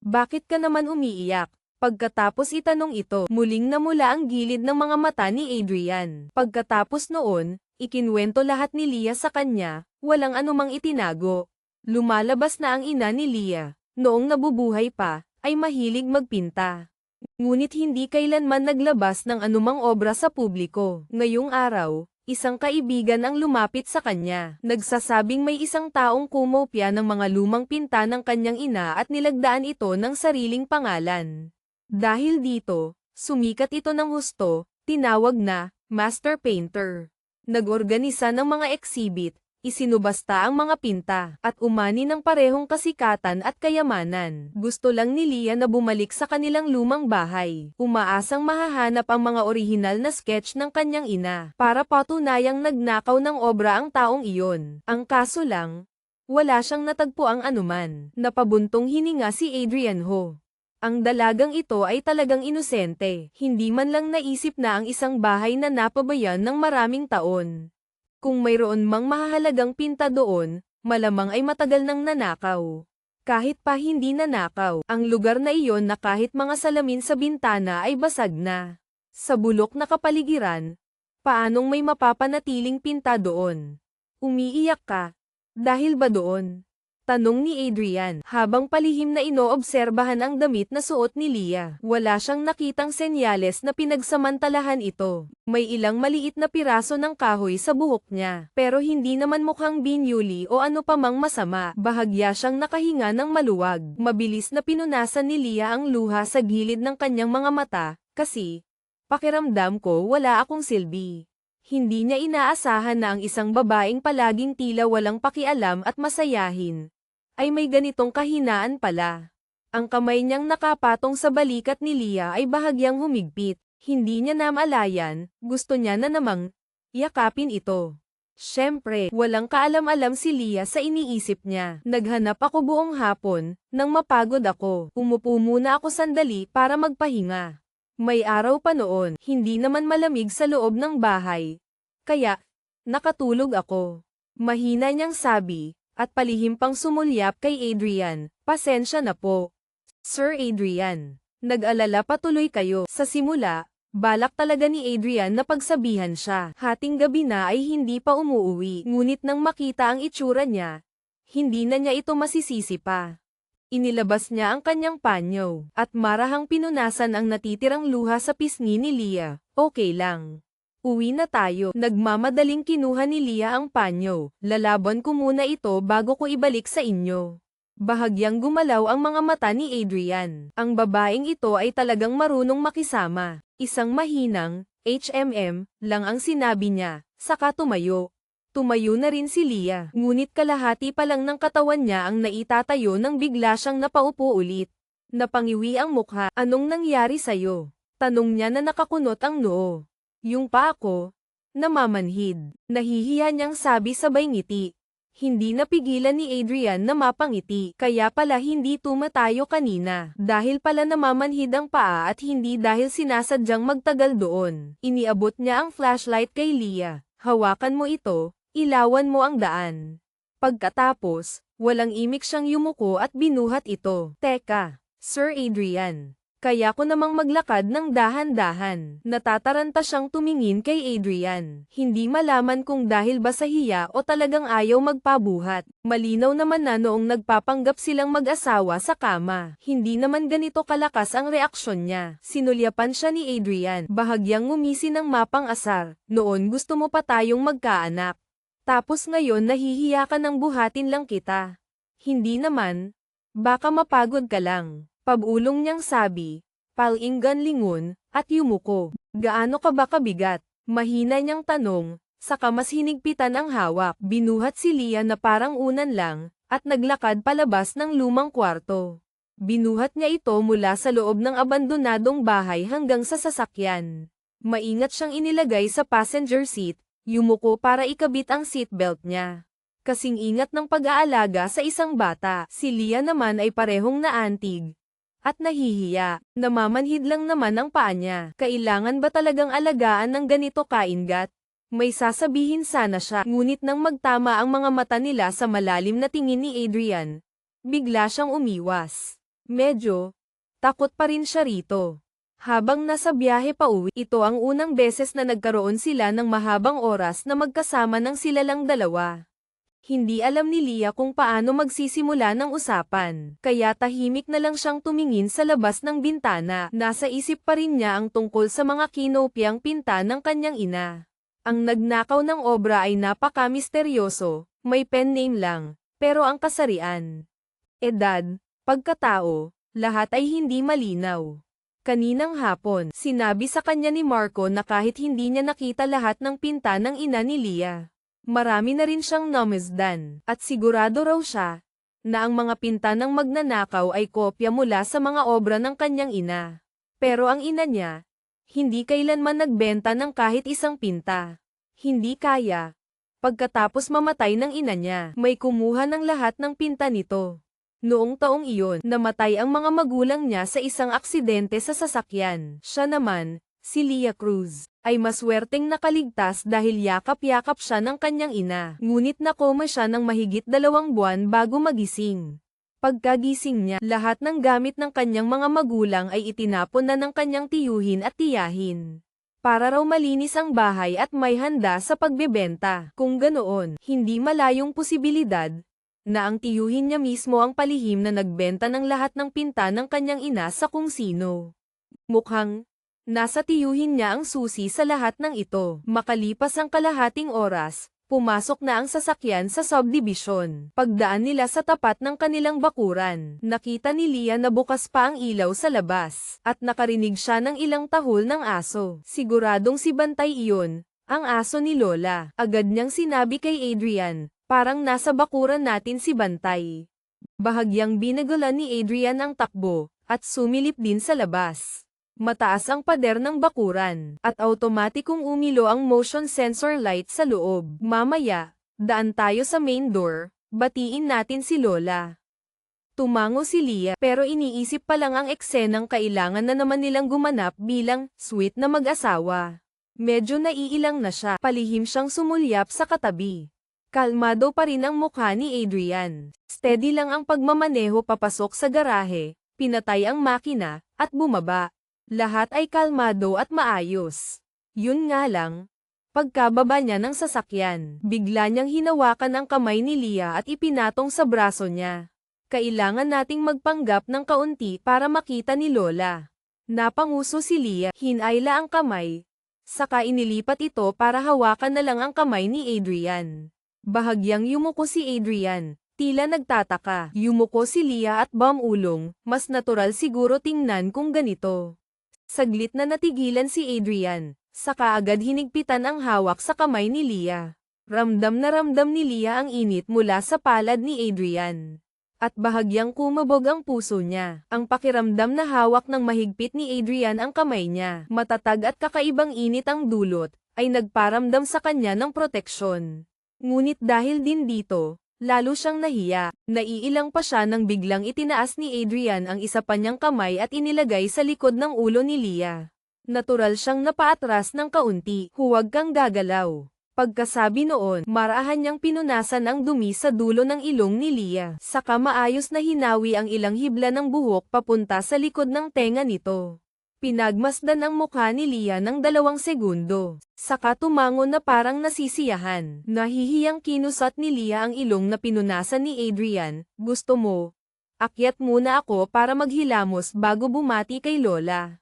Bakit ka naman umiiyak? Pagkatapos itanong ito, muling namula ang gilid ng mga mata ni Adrian. Pagkatapos noon, ikinwento lahat ni Leah sa kanya, walang anumang itinago. Lumalabas na ang ina ni Leah, noong nabubuhay pa, ay mahilig magpinta. Ngunit hindi kailanman naglabas ng anumang obra sa publiko. Ngayong araw, isang kaibigan ang lumapit sa kanya. Nagsasabing may isang taong kumopya ng mga lumang pinta ng kanyang ina at nilagdaan ito ng sariling pangalan. Dahil dito, sumikat ito ng husto, tinawag na Master Painter. Nag-organisa ng mga exhibit, isinubasta ang mga pinta, at umani ng parehong kasikatan at kayamanan. Gusto lang ni Leah na bumalik sa kanilang lumang bahay. Umaasang mahahanap ang mga orihinal na sketch ng kanyang ina, para patunayang nagnakaw ng obra ang taong iyon. Ang kaso lang, wala siyang natagpuang anuman. Napabuntong hininga si Adrian Ho. Ang dalagang ito ay talagang inosente. Hindi man lang naisip na ang isang bahay na napabayan ng maraming taon. Kung mayroon mang mahahalagang pinta doon, malamang ay matagal nang nanakaw. Kahit pa hindi nanakaw, ang lugar na iyon na kahit mga salamin sa bintana ay basag na. Sa bulok na kapaligiran, paanong may mapapanatiling pinta doon? Umiiyak ka? Dahil ba doon? Tanong ni Adrian, habang palihim na inoobserbahan ang damit na suot ni Leah. Wala siyang nakitang senyales na pinagsamantalahan ito. May ilang maliit na piraso ng kahoy sa buhok niya, pero hindi naman mukhang binyuli o ano pa mang masama. Bahagya siyang nakahinga ng maluwag. Mabilis na pinunasan ni Leah ang luha sa gilid ng kanyang mga mata, kasi, pakiramdam ko wala akong silbi. Hindi niya inaasahan na ang isang babaeng palaging tila walang pakialam at masayahin, ay may ganitong kahinaan pala. Ang kamay niyang nakapatong sa balikat ni Leah ay bahagyang humigpit. Hindi niya namalayan, gusto niya na namang yakapin ito. Siyempre, walang kaalam-alam si Leah sa iniisip niya. Naghanap ako buong hapon, nang mapagod ako. Umupo muna ako sandali para magpahinga. May araw pa noon, hindi naman malamig sa loob ng bahay. Kaya, nakatulog ako. Mahina niyang sabi, at palihim pang sumulyap kay Adrian. Pasensya na po, Sir Adrian. Nag-alala patuloy kayo. Sa simula, balak talaga ni Adrian na pagsabihan siya. Hating gabi na ay hindi pa umuuwi. Ngunit nang makita ang itsura niya, hindi na niya ito masisisi pa. Inilabas niya ang kanyang panyo, at marahang pinunasan ang natitirang luha sa pisngi ni Leah. Okay lang. Uwi na tayo. Nagmamadaling kinuha ni Leah ang panyo. Lalaban ko muna ito bago ko ibalik sa inyo. Bahagyang gumalaw ang mga mata ni Adrian. Ang babaeng ito ay talagang marunong makisama. Isang mahinang, lang ang sinabi niya, saka tumayo. Tumayo na rin si Leah. Ngunit kalahati pa lang ng katawan niya ang naitatayo nang bigla siyang napaupo ulit. Napangiwi ang mukha. Anong nangyari sa'yo? Tanong niya na nakakunot ang noo. Yung pa ako, namamanhid. Nahihiya niyang sabi sabay ngiti. Hindi napigilan ni Adrian na mapangiti, kaya pala hindi tumatayo kanina. Dahil pala namamanhid ang paa at hindi dahil sinasadyang magtagal doon. Iniabot niya ang flashlight kay Leah. Hawakan mo ito, ilawan mo ang daan. Pagkatapos, walang imik siyang yumuko at binuhat ito. Teka, Sir Adrian. Kaya ko namang maglakad ng dahan-dahan. Natataranta siyang tumingin kay Adrian. Hindi malaman kung dahil ba sa hiya o talagang ayaw magpabuhat. Malinaw naman na noong nagpapanggap silang mag-asawa sa kama. Hindi naman ganito kalakas ang reaksyon niya. Sinulyapan siya ni Adrian. Bahagyang ngumisi ng mapang-asar. Noon gusto mo pa tayong magkaanak. Tapos ngayon nahihiya ka ng buhatin lang kita. Hindi naman. Baka mapagod ka lang. Pabulong niyang sabi, palinggan lingon, at yumuko. Gaano ka ba kabigat? Mahina niyang tanong, saka mas hinigpitan ang hawak. Binuhat si Leah na parang unan lang, at naglakad palabas ng lumang kwarto. Binuhat niya ito mula sa loob ng abandonadong bahay hanggang sa sasakyan. Maingat siyang inilagay sa passenger seat, yumuko para ikabit ang seatbelt niya. Kasing ingat ng pag-aalaga sa isang bata. Si Leah naman ay parehong naantig at nahihiya. Namamanhid lang naman ang paa niya. Kailangan ba talagang alagaan ng ganito kaingat? May sasabihin sana siya, ngunit nang magtama ang mga mata nila sa malalim na tingin ni Adrian, bigla siyang umiwas. Medyo takot pa rin siya rito. Habang nasa biyahe pa uwi, ito ang unang beses na nagkaroon sila ng mahabang oras na magkasama ng sila lang dalawa. Hindi alam ni Leah kung paano magsisimula ng usapan, kaya tahimik na lang siyang tumingin sa labas ng bintana. Nasa isip pa rin niya ang tungkol sa mga kinopyang pinta ng kanyang ina. Ang nagnakaw ng obra ay napaka-misteryoso, may pen name lang, pero ang kasarian, edad, pagkatao, lahat ay hindi malinaw. Kaninang hapon, sinabi sa kanya ni Marco na kahit hindi niya nakita lahat ng pinta ng ina ni Leah, marami na rin siyang namizdan, at sigurado raw siya na ang mga pinta ng magnanakaw ay kopya mula sa mga obra ng kanyang ina. Pero ang ina niya, hindi kailanman nagbenta ng kahit isang pinta. Hindi kaya. Pagkatapos mamatay ng ina niya, may kumuha ng lahat ng pinta nito. Noong taong iyon, namatay ang mga magulang niya sa isang aksidente sa sasakyan. Siya naman, si Leah Cruz, ay maswerteng nakaligtas dahil yakap-yakap siya ng kanyang ina. Ngunit nakoma siya ng mahigit 2 buwan bago magising. Pagkagising niya, lahat ng gamit ng kanyang mga magulang ay itinapon na ng kanyang tiyuhin at tiyahin. Para raw malinis ang bahay at may handa sa pagbebenta. Kung ganoon, hindi malayong posibilidad na ang tiyuhin niya mismo ang palihim na nagbenta ng lahat ng pinta ng kanyang ina sa kung sino. Mukhang nasa tiyuhin niya ang susi sa lahat ng ito. Makalipas ang kalahating oras, pumasok na ang sasakyan sa subdivision. Pagdaan nila sa tapat ng kanilang bakuran, nakita ni Leah na bukas pa ang ilaw sa labas, at nakarinig siya ng ilang tahol ng aso. Siguradong si Bantay iyon, ang aso ni Lola. Agad niyang sinabi kay Adrian, parang nasa bakuran natin si Bantay. Bahagyang binagalan ni Adrian ang takbo, at sumilip din sa labas. Mataas ang pader ng bakuran, at automatikong umilo ang motion sensor light sa loob. Mamaya, daan tayo sa main door, batiin natin si Lola. Tumango si Leah, pero iniisip pa lang ang eksenang kailangan na naman nilang gumanap bilang sweet na mag-asawa. Medyo naiilang na siya, palihim siyang sumulyap sa katabi. Kalmado pa rin ang mukha ni Adrian. Steady lang ang pagmamaneho papasok sa garahe, pinatay ang makina, at bumaba. Lahat ay kalmado at maayos. Yun nga lang, pagkababa niya ng sasakyan, bigla niyang hinawakan ang kamay ni Leah at ipinatong sa braso niya. Kailangan nating magpanggap ng kaunti para makita ni Lola. Napanguso si Leah, hinayla ang kamay, saka inilipat ito para hawakan na lang ang kamay ni Adrian. Bahagyang yumuko si Adrian, tila nagtataka. Yumuko si Leah at bumulong, mas natural siguro tingnan kung ganito. Saglit na natigilan si Adrian, saka agad hinigpitan ang hawak sa kamay ni Leah. Ramdam na ramdam ni Leah ang init mula sa palad ni Adrian. At bahagyang kumabog ang puso niya. Ang pakiramdam na hawak ng mahigpit ni Adrian ang kamay niya, matatag at kakaibang init ang dulot, ay nagparamdam sa kanya ng proteksyon. Ngunit dahil din dito, lalo siyang nahiya. Naiilang pa siya nang biglang itinaas ni Adrian ang isa pa niyang kamay at inilagay sa likod ng ulo ni Leah. Natural siyang napaatras ng kaunti. Huwag kang gagalaw. Pagkasabi noon, marahan niyang pinunasan ang dumi sa dulo ng ilong ni Leah. Saka maayos na hinawi ang ilang hibla ng buhok papunta sa likod ng tenga nito. Pinagmasdan ang mukha ni Leah ng 2 segundo. Saka tumango na parang nasisiyahan. Nahihiyang kinusat ni Leah ang ilong na pinunasan ni Adrian. Gusto mo? Akyat muna ako para maghilamos bago bumati kay Lola.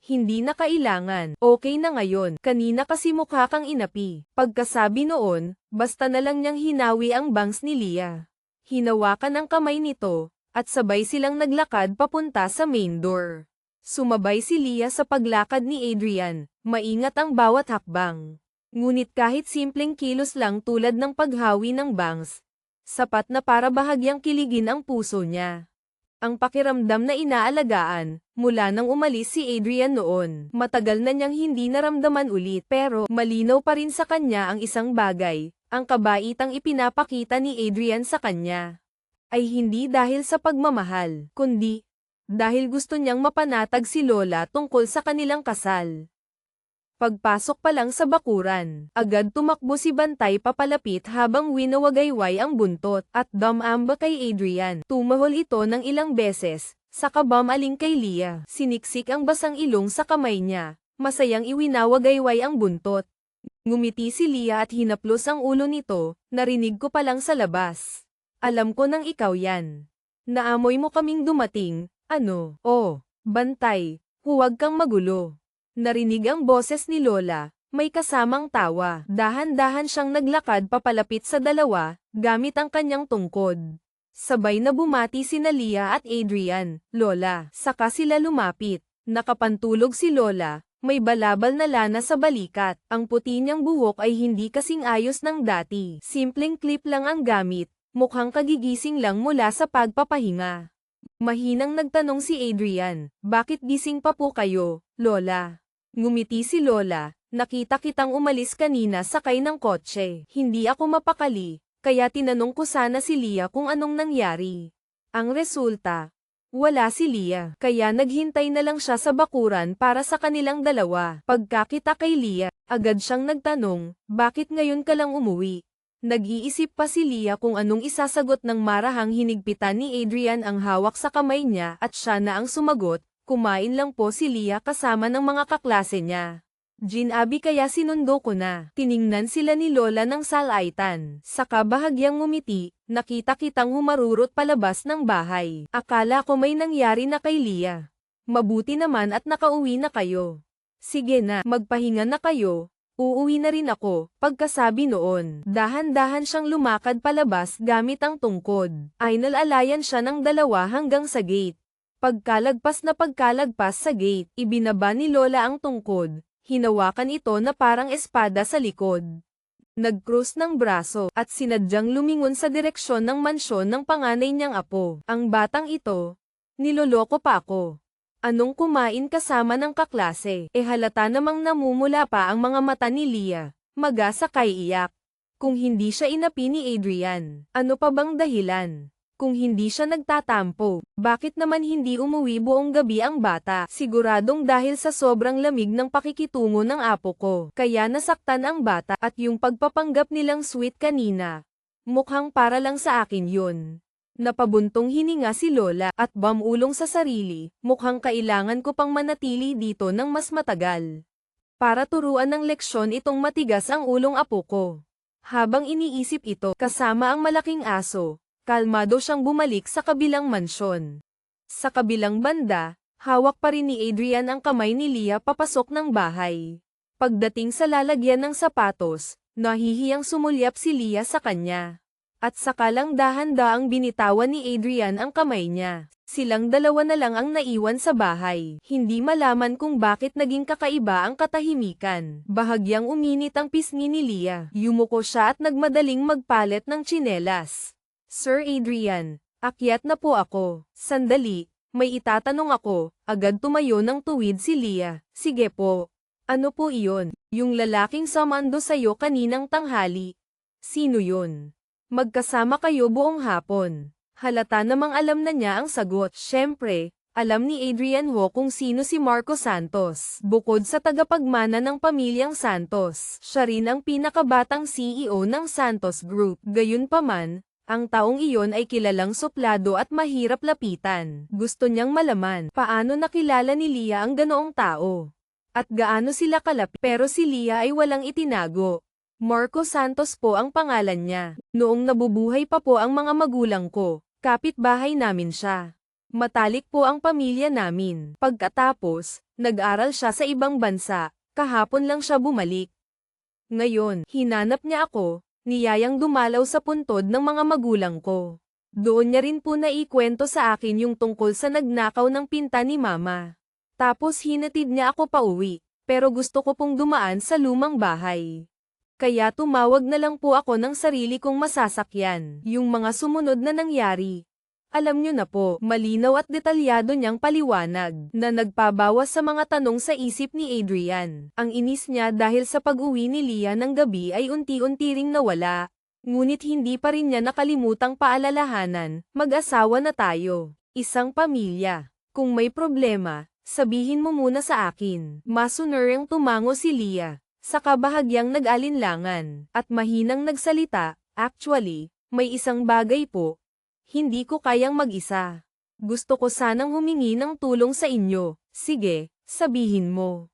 Hindi na kailangan. Okay na ngayon. Kanina kasi mukha kang inapi. Pagkasabi noon, basta na lang niyang hinawi ang bangs ni Leah. Hinawakan ang kamay nito, at sabay silang naglakad papunta sa main door. Sumabay si Leah sa paglakad ni Adrian, maingat ang bawat hakbang. Ngunit kahit simpleng kilos lang tulad ng paghawi ng bangs, sapat na para bahagyang kiligin ang puso niya. Ang pakiramdam na inaalagaan, mula nang umalis si Adrian noon, matagal na niyang hindi naramdaman ulit. Pero, malinaw pa rin sa kanya ang isang bagay, ang kabaitang ipinapakita ni Adrian sa kanya ay hindi dahil sa pagmamahal, kundi dahil gusto niyang mapanatag si Lola tungkol sa kanilang kasal. Pagpasok pa lang sa bakuran, agad tumakbo si Bantay papalapit habang winawagayway ang buntot at dumamba kay Adrian. Tumahol ito ng ilang beses, Saka bumaling kay Leah. Siniksik ang basang ilong sa kamay niya. Masayang iwinawagayway ang buntot. Ngumiti si Leah at hinaplos ang ulo nito. Narinig ko pa lang sa labas. Alam ko nang ikaw yan. Naamoy mo kaming dumating. Ano? Oh, bantay. Huwag kang magulo. Narinig ang boses ni Lola. May kasamang tawa. Dahan-dahan siyang naglakad papalapit sa dalawa, gamit ang kanyang tungkod. Sabay na bumati sina Leah at Adrian. Lola. Saka sila lumapit. Nakapantulog si Lola. May balabal na lana sa balikat. Ang puti niyang buhok ay hindi kasing ayos ng dati. Simpleng clip lang ang gamit. Mukhang kagigising lang mula sa pagpapahinga. Mahinang nagtanong si Adrian. Bakit gising pa po kayo, Lola? Ngumiti si Lola. Nakita kitang umalis kanina sakay ng kotse. Hindi ako mapakali. Kaya tinanong ko sana si Leah kung anong nangyari. Ang resulta, wala si Leah. Kaya naghintay na lang siya sa bakuran para sa kanilang dalawa. Pagkakita kay Leah, agad siyang nagtanong, bakit ngayon ka lang umuwi? Nag-iisip pa si Leah kung anong isasagot ng marahang hinigpitan ni Adrian ang hawak sa kamay niya at siya na ang sumagot, kumain lang po si Leah kasama ng mga kaklase niya. Abi kaya sinundo ko na. Tiningnan sila ni Lola ng salaitan. Saka bahagyang ngumiti, nakita kitang humarurot palabas ng bahay. Akala ko may nangyari na kay Leah. Mabuti naman at nakauwi na kayo. Sige na, magpahinga na kayo. Uuwi na rin ako. Pagkasabi noon, dahan-dahan siyang lumakad palabas gamit ang tungkod. Ay nalalayan siya ng dalawa hanggang sa gate. Pagkalagpas sa gate, ibinaba ni Lola ang tungkod. Hinawakan ito na parang espada sa likod. Nag-cross ng braso at sinadyang lumingon sa direksyon ng mansyon ng panganay niyang apo. Ang batang ito, niloloko pa ako. Anong kumain kasama ng kaklase? Halata namang namumula pa ang mga mata ni Leah. Magasakay iyak. Kung hindi siya inapi ni Adrian, ano pa bang dahilan? Kung hindi siya nagtatampo, bakit naman hindi umuwi buong gabi ang bata? Siguradong dahil sa sobrang lamig ng pakikitungo ng apo ko. Kaya nasaktan ang bata at yung pagpapanggap nilang sweet kanina. Mukhang para lang sa akin yun. Napabuntong hininga si Lola at bumulong sa sarili. Mukhang kailangan ko pang manatili dito ng mas matagal. Para turuan ng leksyon itong matigas ang ulong apo ko. Habang iniisip ito, kasama ang malaking aso. Kalmado siyang bumalik sa kabilang mansyon. Sa kabilang banda, hawak pa rin ni Adrian ang kamay ni Leah papasok ng bahay. Pagdating sa lalagyan ng sapatos, nahihiyang sumulyap si Leah sa kanya. At saka lang dahan-daang binitawan ni Adrian ang kamay niya. Silang dalawa na lang ang naiwan sa bahay. Hindi malaman kung bakit naging kakaiba ang katahimikan. Bahagyang uminit ang pisngi ni Leah. Yumuko siya at nagmadaling magpalit ng tsinelas. Sir Adrian, akyat na po ako. Sandali, may itatanong ako. Agad tumayo ng tuwid si Leah. Sige po. Ano po iyon? Yung lalaking sumando sa'yo kaninang tanghali. Sino yun? Magkasama kayo buong hapon. Halata namang alam na niya ang sagot. Siyempre, alam ni Adrian Ho kung sino si Marco Santos. Bukod sa tagapagmana ng pamilyang Santos, siya rin ang pinakabatang CEO ng Santos Group. Gayunpaman, ang taong iyon ay kilalang suplado at mahirap lapitan. Gusto niyang malaman paano nakilala ni Leah ang ganoong tao. At gaano sila kalapit. Pero si Leah ay walang itinago. Marco Santos po ang pangalan niya. Noong nabubuhay pa po ang mga magulang ko, kapitbahay namin siya. Matalik po ang pamilya namin. Pagkatapos, nag-aral siya sa ibang bansa. Kahapon lang siya bumalik. Ngayon, hinanap niya ako. Niyayang dumalaw sa puntod ng mga magulang ko. Doon niya rin po naikwento sa akin yung tungkol sa nagnakaw ng pinta ni Mama. Tapos hinatid niya ako pauwi, pero gusto ko pong dumaan sa lumang bahay. Kaya tumawag na lang po ako ng sarili kong masasakyan. Yung mga sumunod na nangyari. Alam nyo na po, malinaw at detalyado niyang paliwanag, na nagpabawas sa mga tanong sa isip ni Adrian. Ang inis niya dahil sa pag-uwi ni Leah ng gabi ay unti-unti ring nawala. Ngunit hindi pa rin niya nakalimutang paalalahanan, mag-asawa na tayo. Isang pamilya. Kung may problema, sabihin mo muna sa akin. Masunerang tumango si Leah, saka bahagyang nag-alinlangan, at mahinang nagsalita, actually, may isang bagay po. Hindi ko kayang mag-isa. Gusto ko sanang humingi ng tulong sa inyo. Sige, sabihin mo.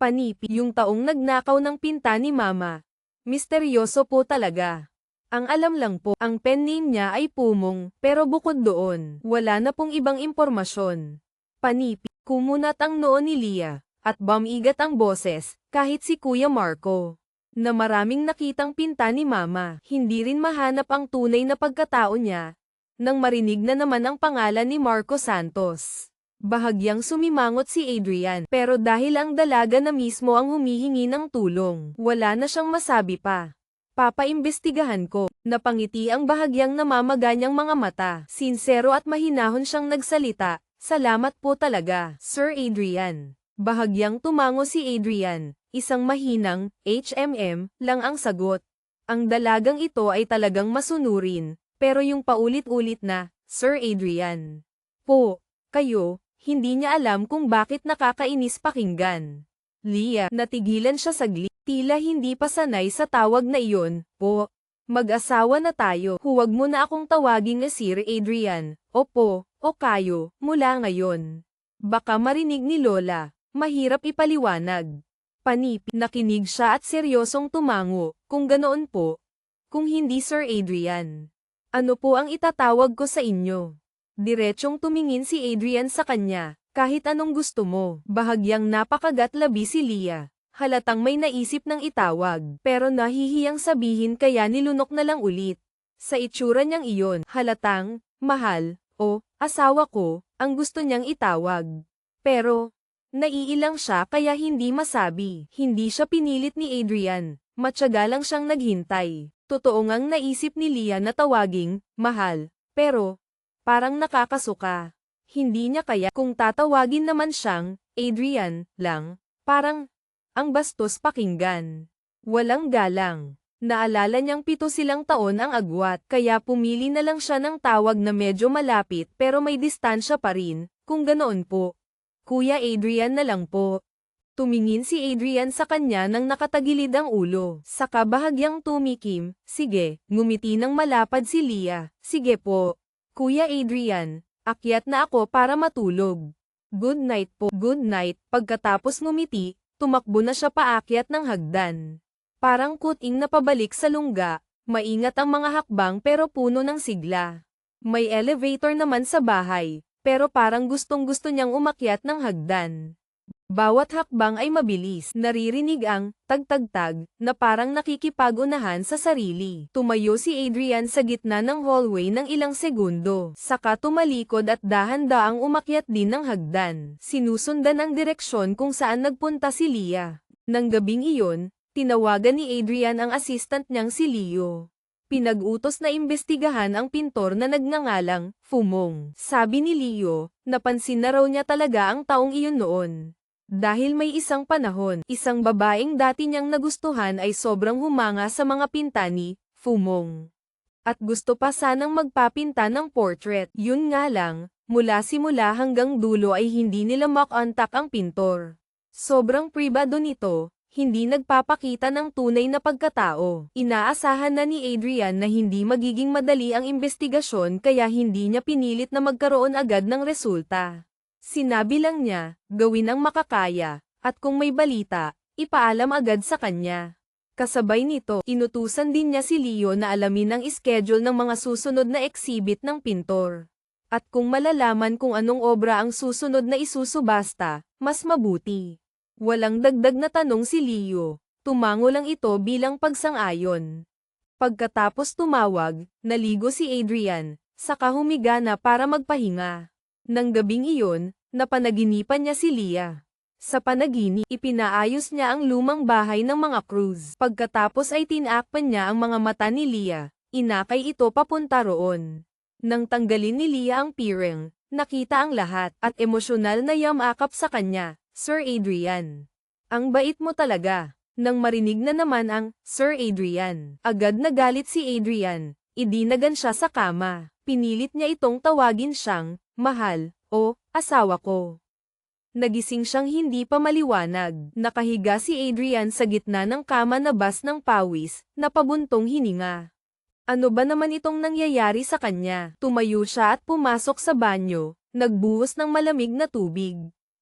Panipi, yung taong nagnakaw ng pinta ni Mama. Misteryoso po talaga. Ang alam lang po, ang pen name niya ay Pumong, pero bukod doon, wala na pong ibang impormasyon. Panipi, kumunat ang noo ni Leah, at bumigat ang boses, kahit si Kuya Marco. Na maraming nakitang pinta ni Mama, hindi rin mahanap ang tunay na pagkatao niya. Nang marinig na naman ang pangalan ni Marco Santos. Bahagyang sumimangot si Adrian, pero dahil ang dalaga na mismo ang humihingi ng tulong, wala na siyang masabi pa. Papaimbestigahan ko. Napangiti ang bahagyang namamaga niyang mga mata. Sinsero at mahinahon siyang nagsalita. Salamat po talaga, Sir Adrian. Bahagyang tumango si Adrian. Isang mahinang, lang ang sagot. Ang dalagang ito ay talagang masunurin, pero yung paulit-ulit na, Sir Adrian. Po, kayo, hindi niya alam kung bakit nakakainis pakinggan. Leah, natigilan siya saglit. Tila hindi pa sanay sa tawag na iyon. Po, mag-asawa na tayo. Huwag mo na akong tawaging na Sir Adrian. Opo, o kayo, mula ngayon. Baka marinig ni Lola. Mahirap ipaliwanag. Panipi, nakinig siya at seryosong tumango. Kung ganoon po. Kung hindi Sir Adrian. Ano po ang itatawag ko sa inyo? Diretsyong tumingin si Adrian sa kanya. Kahit anong gusto mo. Bahagyang napakagat-labi si Leah. Halatang may naisip ng itawag, pero nahihiyang sabihin kaya nilunok na lang ulit. Sa itsura niyang iyon, halatang, mahal, o, asawa ko, ang gusto niyang itawag. Pero, naiilang siya kaya hindi masabi. Hindi siya pinilit ni Adrian, matyaga lang siyang naghintay. Totoo ngang naisip ni Leah na tawaging, mahal, pero, parang nakakasuka. Hindi niya kaya kung tatawagin naman siyang, Adrian, lang, parang, ang bastos pakinggan. Walang galang. Naalala niyang 7 silang taon ang agwat, kaya pumili na lang siya ng tawag na medyo malapit pero may distansya pa rin, kung ganoon po. Kuya Adrian na lang po. Tumingin si Adrian sa kanya nang nakatagilid ang ulo. Saka bahagyang tumikim, sige, ngumiti ng malapad si Leah. Sige po. Kuya Adrian, akyat na ako para matulog. Good night po. Good night. Pagkatapos ngumiti, tumakbo na siya paakyat ng hagdan. Parang kuting na pabalik sa lungga, maingat ang mga hakbang pero puno ng sigla. May elevator naman sa bahay, pero parang gustong-gusto niyang umakyat ng hagdan. Bawat hakbang ay mabilis, naririnig ang tag-tag-tag na parang nakikipag-unahan sa sarili. Tumayo si Adrian sa gitna ng hallway ng ilang segundo, saka tumalikod at dahan-daang umakyat din ng hagdan. Sinusundan ang direksyon kung saan nagpunta si Leah. Nang gabing iyon, tinawagan ni Adrian ang assistant niyang si Leo. Pinag-utos na imbestigahan ang pintor na nagngangalang Fumong. Sabi ni Leo, napansin na raw niya talaga ang taong iyon noon. Dahil may isang panahon, isang babaeng dati niyang nagustuhan ay sobrang humanga sa mga pinta ni Fumong. At gusto pa sanang magpapinta ng portrait. Yun nga lang, mula simula hanggang dulo ay hindi nila makontak ang pintor. Sobrang pribado nito, hindi nagpapakita ng tunay na pagkatao. Inaasahan na ni Adrian na hindi magiging madali ang investigasyon kaya hindi niya pinilit na magkaroon agad ng resulta. Sinabi lang niya, gawin ang makakaya, at kung may balita, ipaalam agad sa kanya. Kasabay nito, inutusan din niya si Leo na alamin ang schedule ng mga susunod na exhibit ng pintor. At kung malalaman kung anong obra ang susunod na isusubasta, mas mabuti. Walang dagdag na tanong si Leo, tumango lang ito bilang pagsang-ayon. Pagkatapos tumawag, naligo si Adrian, saka humiga na para magpahinga. Nang gabing iyon, napanaginipan niya si Leah. Sa panaginip, ipinaayos niya ang lumang bahay ng mga Cruz. Pagkatapos ay tinakpan niya ang mga mata ni Leah, inakay ito papunta roon. Nang tanggalin ni Leah ang piring, nakita ang lahat, at emosyonal na yamakap sa kanya, Sir Adrian. Ang bait mo talaga. Nang marinig na naman ang Sir Adrian, agad nagalit si Adrian, idinagan siya sa kama. Pinilit niya itong tawagin siyang mahal, o asawa ko. Nagising siyang hindi pa maliwanag. Nakahiga si Adrian sa gitna ng kama na bas ng pawis, napabuntong hininga. Ano ba naman itong nangyayari sa kanya? Tumayo siya at pumasok sa banyo, nagbuhos ng malamig na tubig.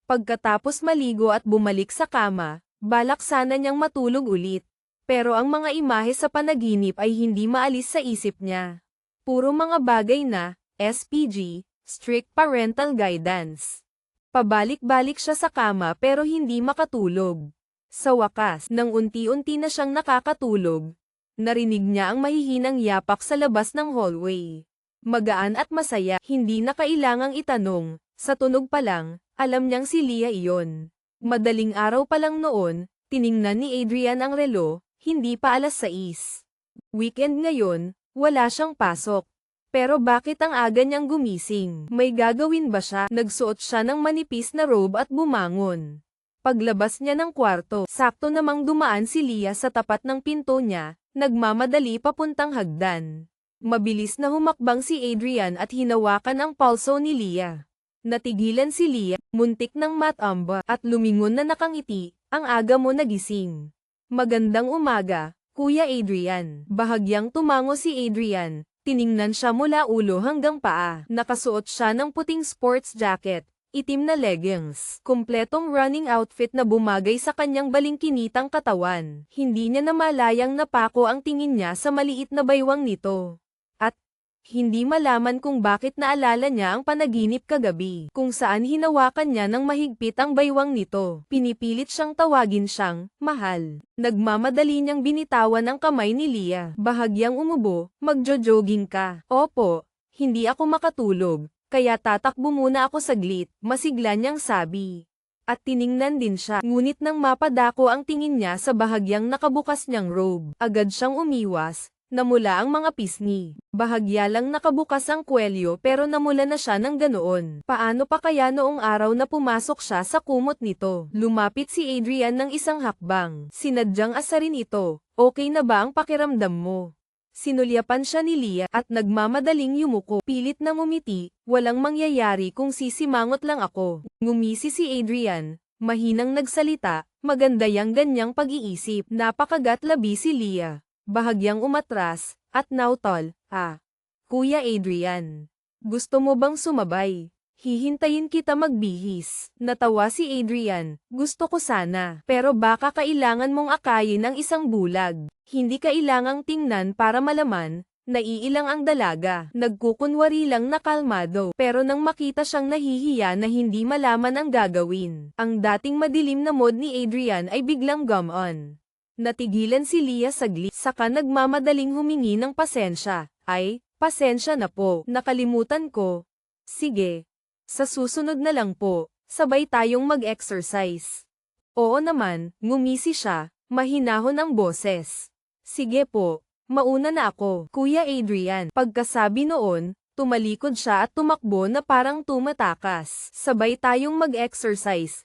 Pagkatapos maligo at bumalik sa kama, balak sana niyang matulog ulit. Pero ang mga imahe sa panaginip ay hindi maalis sa isip niya. Puro mga bagay na, SPG, strict parental guidance. Pabalik-balik siya sa kama pero hindi makatulog. Sa wakas, nang unti-unti na siyang nakakatulog, narinig niya ang mahihinang yapak sa labas ng hallway. Magaan at masaya, hindi na kailangang itanong, sa tunog pa lang, alam niyang si Leah iyon. Madaling araw pa lang noon, tiningnan ni Adrian ang relo, hindi pa 6:00. Weekend ngayon, wala siyang pasok. Pero bakit ang aga niyang gumising? May gagawin ba siya? Nagsuot siya ng manipis na robe at bumangon. Paglabas niya ng kwarto, sakto namang dumaan si Leah sa tapat ng pinto niya, nagmamadali papuntang hagdan. Mabilis na humakbang si Adrian at hinawakan ang pulso ni Leah. Natigilan si Leah, muntik ng matamba, at lumingon na nakangiti, ang aga mo nagising. Magandang umaga, Kuya Adrian. Bahagyang tumango si Adrian. Tiningnan siya mula ulo hanggang paa. Nakasuot siya ng puting sports jacket, itim na leggings, kumpletong running outfit na bumagay sa kanyang balingkinitang katawan. Hindi niya namalayang napako ang tingin niya sa maliit na baywang nito. At, hindi malaman kung bakit naalala niya ang panaginip kagabi, kung saan hinawakan niya ng mahigpit ang baywang nito. Pinipilit siyang tawagin siyang, mahal. Nagmamadali niyang binitawan ang kamay ni Leah. Bahagyang umubo, magjo-jogging ka. Opo, hindi ako makatulog, kaya tatakbo muna ako saglit, masigla niyang sabi. At tiningnan din siya, ngunit nang mapadako ang tingin niya sa bahagyang nakabukas niyang robe, agad siyang umiwas. Namula ang mga pisngi. Bahagya lang nakabukas ang kwelyo pero namula na siya ng ganoon. Paano pa kaya noong araw na pumasok siya sa kumot nito? Lumapit si Adrian ng isang hakbang. Sinadyang asarin ito. Okay na ba ang pakiramdam mo? Sinulyapan siya ni Leah at nagmamadaling yumuko. Pilit na ngumiti, walang mangyayari kung sisimangot lang ako. Ngumisi si Adrian, mahinang nagsalita, maganda yang ganyang pag-iisip. Napakagat labi si Leah. Bahagyang umatras, at nautol, Kuya Adrian. Gusto mo bang sumabay? Hihintayin kita magbihis. Natawa si Adrian, gusto ko sana. Pero baka kailangan mong akayin ng isang bulag. Hindi kailangang tingnan para malaman, naiilang ang dalaga. Nagkukunwari lang na kalmado. Pero nang makita siyang nahihiya na hindi malaman ang gagawin, ang dating madilim na mood ni Adrian ay biglang gumon. Natigilan si Leah saglit, saka nagmamadaling humingi ng pasensya. Ay, pasensya na po, nakalimutan ko. Sige. Sa susunod na lang po, sabay tayong mag-exercise. Oo naman, ngumisi siya, mahinahon ang boses. Sige po, mauna na ako, Kuya Adrian. Pagkasabi noon, tumalikod siya at tumakbo na parang tumatakas. Sabay tayong mag-exercise.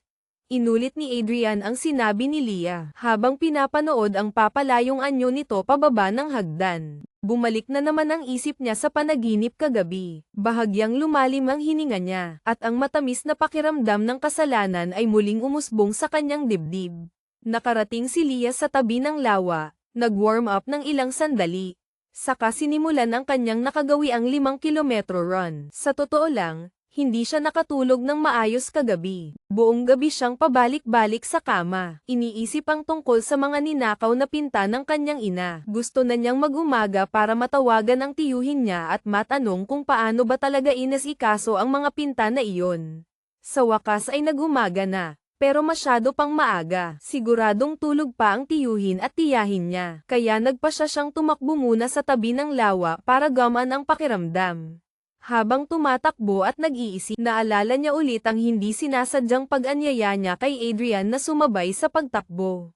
Inulit ni Adrian ang sinabi ni Leah, habang pinapanood ang papalayong anyo nito pababa ng hagdan. Bumalik na naman ang isip niya sa panaginip kagabi. Bahagyang lumalim ang hininga niya, at ang matamis na pakiramdam ng kasalanan ay muling umusbong sa kanyang dibdib. Nakarating si Leah sa tabi ng lawa, nag-warm up ng ilang sandali. Saka sinimulan ang kanyang nakagawiang 5 kilometro run. Sa totoo lang, hindi siya nakatulog ng maayos kagabi. Buong gabi siyang pabalik-balik sa kama. Iniisip ang tungkol sa mga ninakaw na pinta ng kanyang ina. Gusto na niyang mag-umaga para matawagan ang tiyuhin niya at matanong kung paano ba talaga inasikaso ang mga pinta na iyon. Sa wakas ay nag-umaga na, pero masyado pang maaga. Siguradong tulog pa ang tiyuhin at tiyahin niya. Kaya nagpasya siyang tumakbo muna sa tabi ng lawa para gamaan ang pakiramdam. Habang tumatakbo at nag-iisip, naalala niya ulit ang hindi sinasadyang pag-anyaya niya kay Adrian na sumabay sa pagtakbo.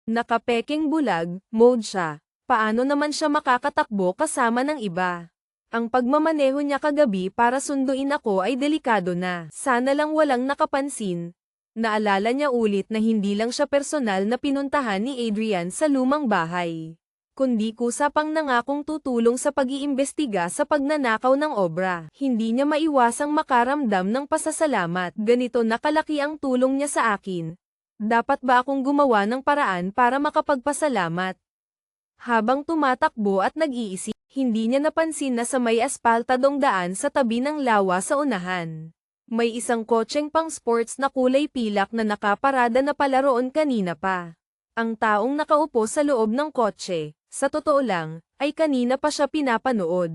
Nakapeking bulag, mode siya. Paano naman siya makakatakbo kasama ng iba? Ang pagmamaneho niya kagabi para sunduin ako ay delikado na. Sana lang walang nakapansin. Naalala niya ulit na hindi lang siya personal na pinuntahan ni Adrian sa lumang bahay, kundi kusa pang nangakong tutulong sa pag-iimbestiga sa pagnanakaw ng obra. Hindi niya maiwasang makaramdam ng pasasalamat. Ganito na kalaki ang tulong niya sa akin. Dapat ba akong gumawa ng paraan para makapagpasalamat? Habang tumatakbo at nag-iisip, Hindi niya napansin na sa may aspaltadong daan sa tabi ng lawa sa unahan. May isang kotseng pang sports na kulay pilak na nakaparada na pala roon kanina pa. Ang taong nakaupo sa loob ng kotse, sa totoo lang, ay kanina pa siya pinapanood.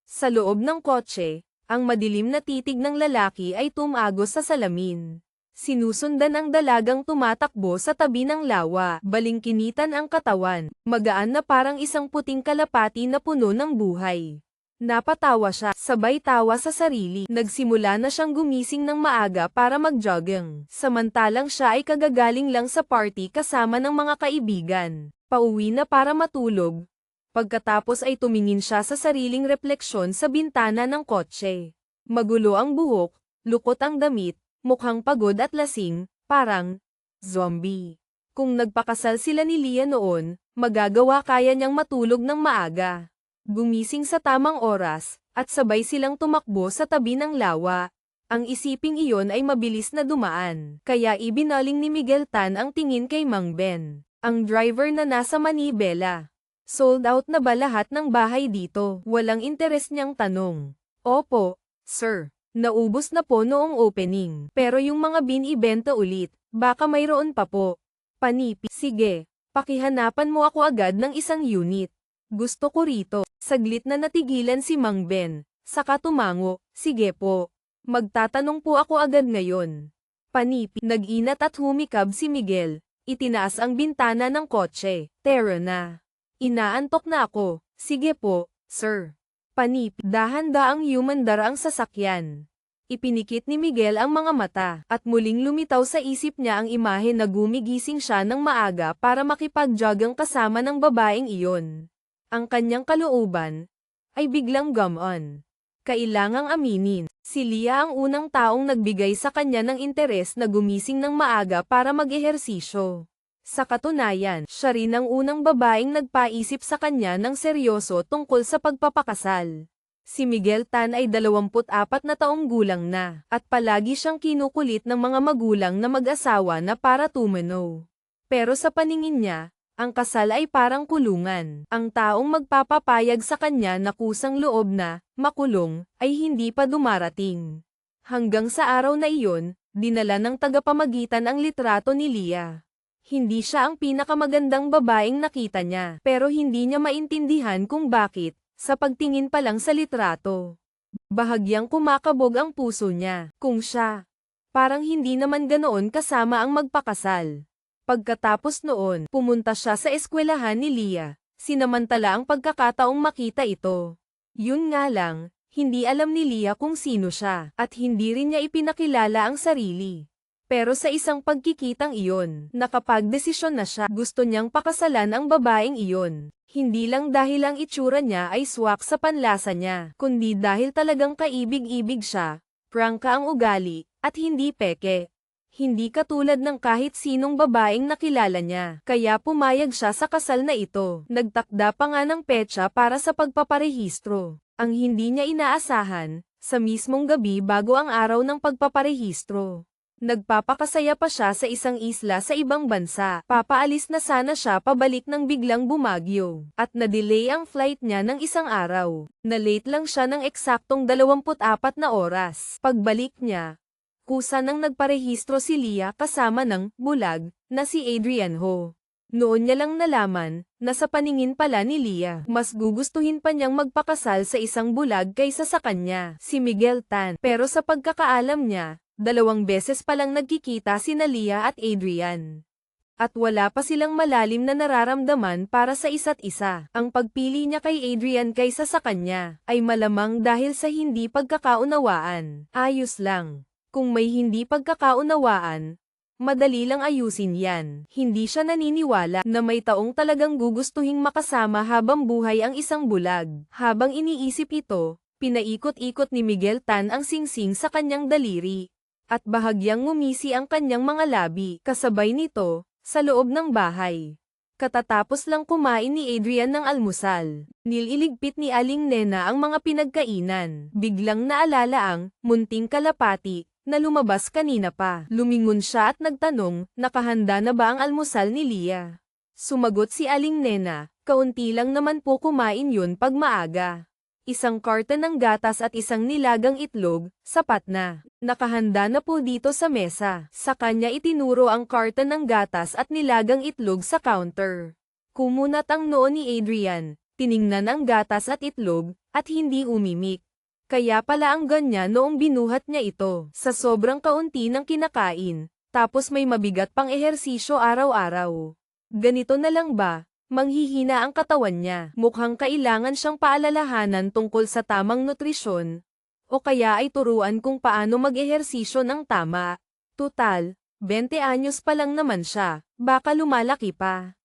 Sa loob ng kotse, ang madilim na titig ng lalaki ay tumagos sa salamin. Sinusundan ang dalagang tumatakbo sa tabi ng lawa, balingkinitan ang katawan, magaan na parang isang puting kalapati na puno ng buhay. Napatawa siya, sabay tawa sa sarili, nagsimula na siyang gumising ng maaga para mag-jogging. Samantalang siya ay kagagaling lang sa party kasama ng mga kaibigan, pauwi na para matulog. Pagkatapos ay tumingin siya sa sariling refleksyon sa bintana ng kotse. Magulo ang buhok, lukot ang damit, mukhang pagod at lasing, parang zombie. Kung nagpakasal sila ni Leah noon, magagawa kaya niyang matulog ng maaga. Gumising sa tamang oras, at sabay silang tumakbo sa tabi ng lawa. Ang isiping iyon ay mabilis na dumaan, kaya ibinaling ni Miguel Tan ang tingin kay Mang Ben, ang driver na nasa Manibela. Sold out na ba lahat ng bahay dito? Walang interes niyang tanong. Opo, sir. Naubos na po noong opening. Pero yung mga binibenta ulit, baka mayroon pa po. Panipi. Sige, pakihanapan mo ako agad ng isang unit. Gusto ko rito. Saglit na natigilan si Mang Ben. Saka tumango, sige po. Magtatanong po ako agad ngayon. Panipi. Nag-inat at humikab si Miguel. Itinaas ang bintana ng kotse. Tara na. Inaantok na ako. Sige po, sir. Panipi. Dahan-daang humandar ang sasakyan. Ipinikit ni Miguel ang mga mata, at muling lumitaw sa isip niya ang imahe na gumigising siya ng maaga para makipag-jogging kasama ng babaeng iyon. Ang kanyang kalooban ay biglang gumon. Kailangang aminin, si Leah ang unang taong nagbigay sa kanya ng interes na gumising ng maaga para mag-ehersisyo. Sa katunayan, siya rin ang unang babaeng nagpaisip sa kanya ng seryoso tungkol sa pagpapakasal. Si Miguel Tan ay 24 na taong gulang na, at palagi siyang kinukulit ng mga magulang na mag-asawa na para tumano. Pero sa paningin niya, ang kasal ay parang kulungan. Ang taong magpapapayag sa kanya na kusang loob na makulong ay hindi pa dumarating. Hanggang sa araw na iyon, dinala ng tagapamagitan ang litrato ni Leah. Hindi siya ang pinakamagandang babaeng nakita niya, pero hindi niya maintindihan kung bakit, sa pagtingin pa lang sa litrato. Bahagyang kumakabog ang puso niya, kung siya. Parang hindi naman ganoon kasama ang magpakasal. Pagkatapos noon, pumunta siya sa eskwelahan ni Leah, sinamantala ang pagkakataong makita ito. Yun nga lang, hindi alam ni Leah kung sino siya, at hindi rin niya ipinakilala ang sarili. Pero sa isang pagkikitang iyon, nakapagdesisyon na siya. Gusto niyang pakasalan ang babaeng iyon. Hindi lang dahil ang itsura niya ay swak sa panlasa niya, kundi dahil talagang kaibig-ibig siya, prangka ang ugali, at hindi peke. Hindi katulad ng kahit sinong babaeng nakilala niya, kaya pumayag siya sa kasal na ito. Nagtakda pa nga ng petsa para sa pagpaparehistro. Ang hindi niya inaasahan, sa mismong gabi bago ang araw ng pagpaparehistro. Nagpapakasaya pa siya sa isang isla sa ibang bansa. Papaalis na sana siya pabalik nang biglang bumagyo, at na-delay ang flight niya ng isang araw. Na-late lang siya ng eksaktong 24 na oras. Pagbalik niya, kusa nang nagparehistro si Leah kasama ng bulag na si Adrian Ho. Noon niya lang nalaman na sa paningin pala ni Leah, mas gugustuhin pa niyang magpakasal sa isang bulag kaysa sa kanya, si Miguel Tan. Pero sa pagkakaalam niya, 2 beses pa lang nagkikita sina Leah at Adrian. At wala pa silang malalim na nararamdaman para sa isa't isa. Ang pagpili niya kay Adrian kaysa sa kanya, ay malamang dahil sa hindi pagkakaunawaan. Ayos lang. Kung may hindi pagkakaunawaan, madali lang ayusin yan. Hindi siya naniniwala na may taong talagang gugustuhing makasama habang buhay ang isang bulag. Habang iniisip ito, pinaikot-ikot ni Miguel Tan ang singsing sa kanyang daliri. At bahagyang ngumisi ang kanyang mga labi, kasabay nito, sa loob ng bahay. Katatapos lang kumain ni Adrian ng almusal, nililigpit ni Aling Nena ang mga pinagkainan. Biglang naalala ang munting kalapati na lumabas kanina pa. Lumingon siya at nagtanong, nakahanda na ba ang almusal ni Leah? Sumagot si Aling Nena, Kaunti lang naman po kumain yun pag maaga. Isang karton ng gatas at isang nilagang itlog, sapat na. Nakahanda na po dito sa mesa. Sa kanya itinuro ang karton ng gatas at nilagang itlog sa counter. Kumunat ang noo ni Adrian, tiningnan ang gatas at itlog, at hindi umimik. Kaya pala ang ganyan noong binuhat niya ito. Sa sobrang kaunti ng kinakain, tapos may mabigat pang ehersisyo araw-araw. Ganito na lang ba? Manghihina ang katawan niya. Mukhang kailangan siyang paalalahanan tungkol sa tamang nutrisyon. O kaya ay turuan kung paano mag-ehersisyo ng tama. Tutal, 20 anyos pa lang naman siya, baka lumalaki pa.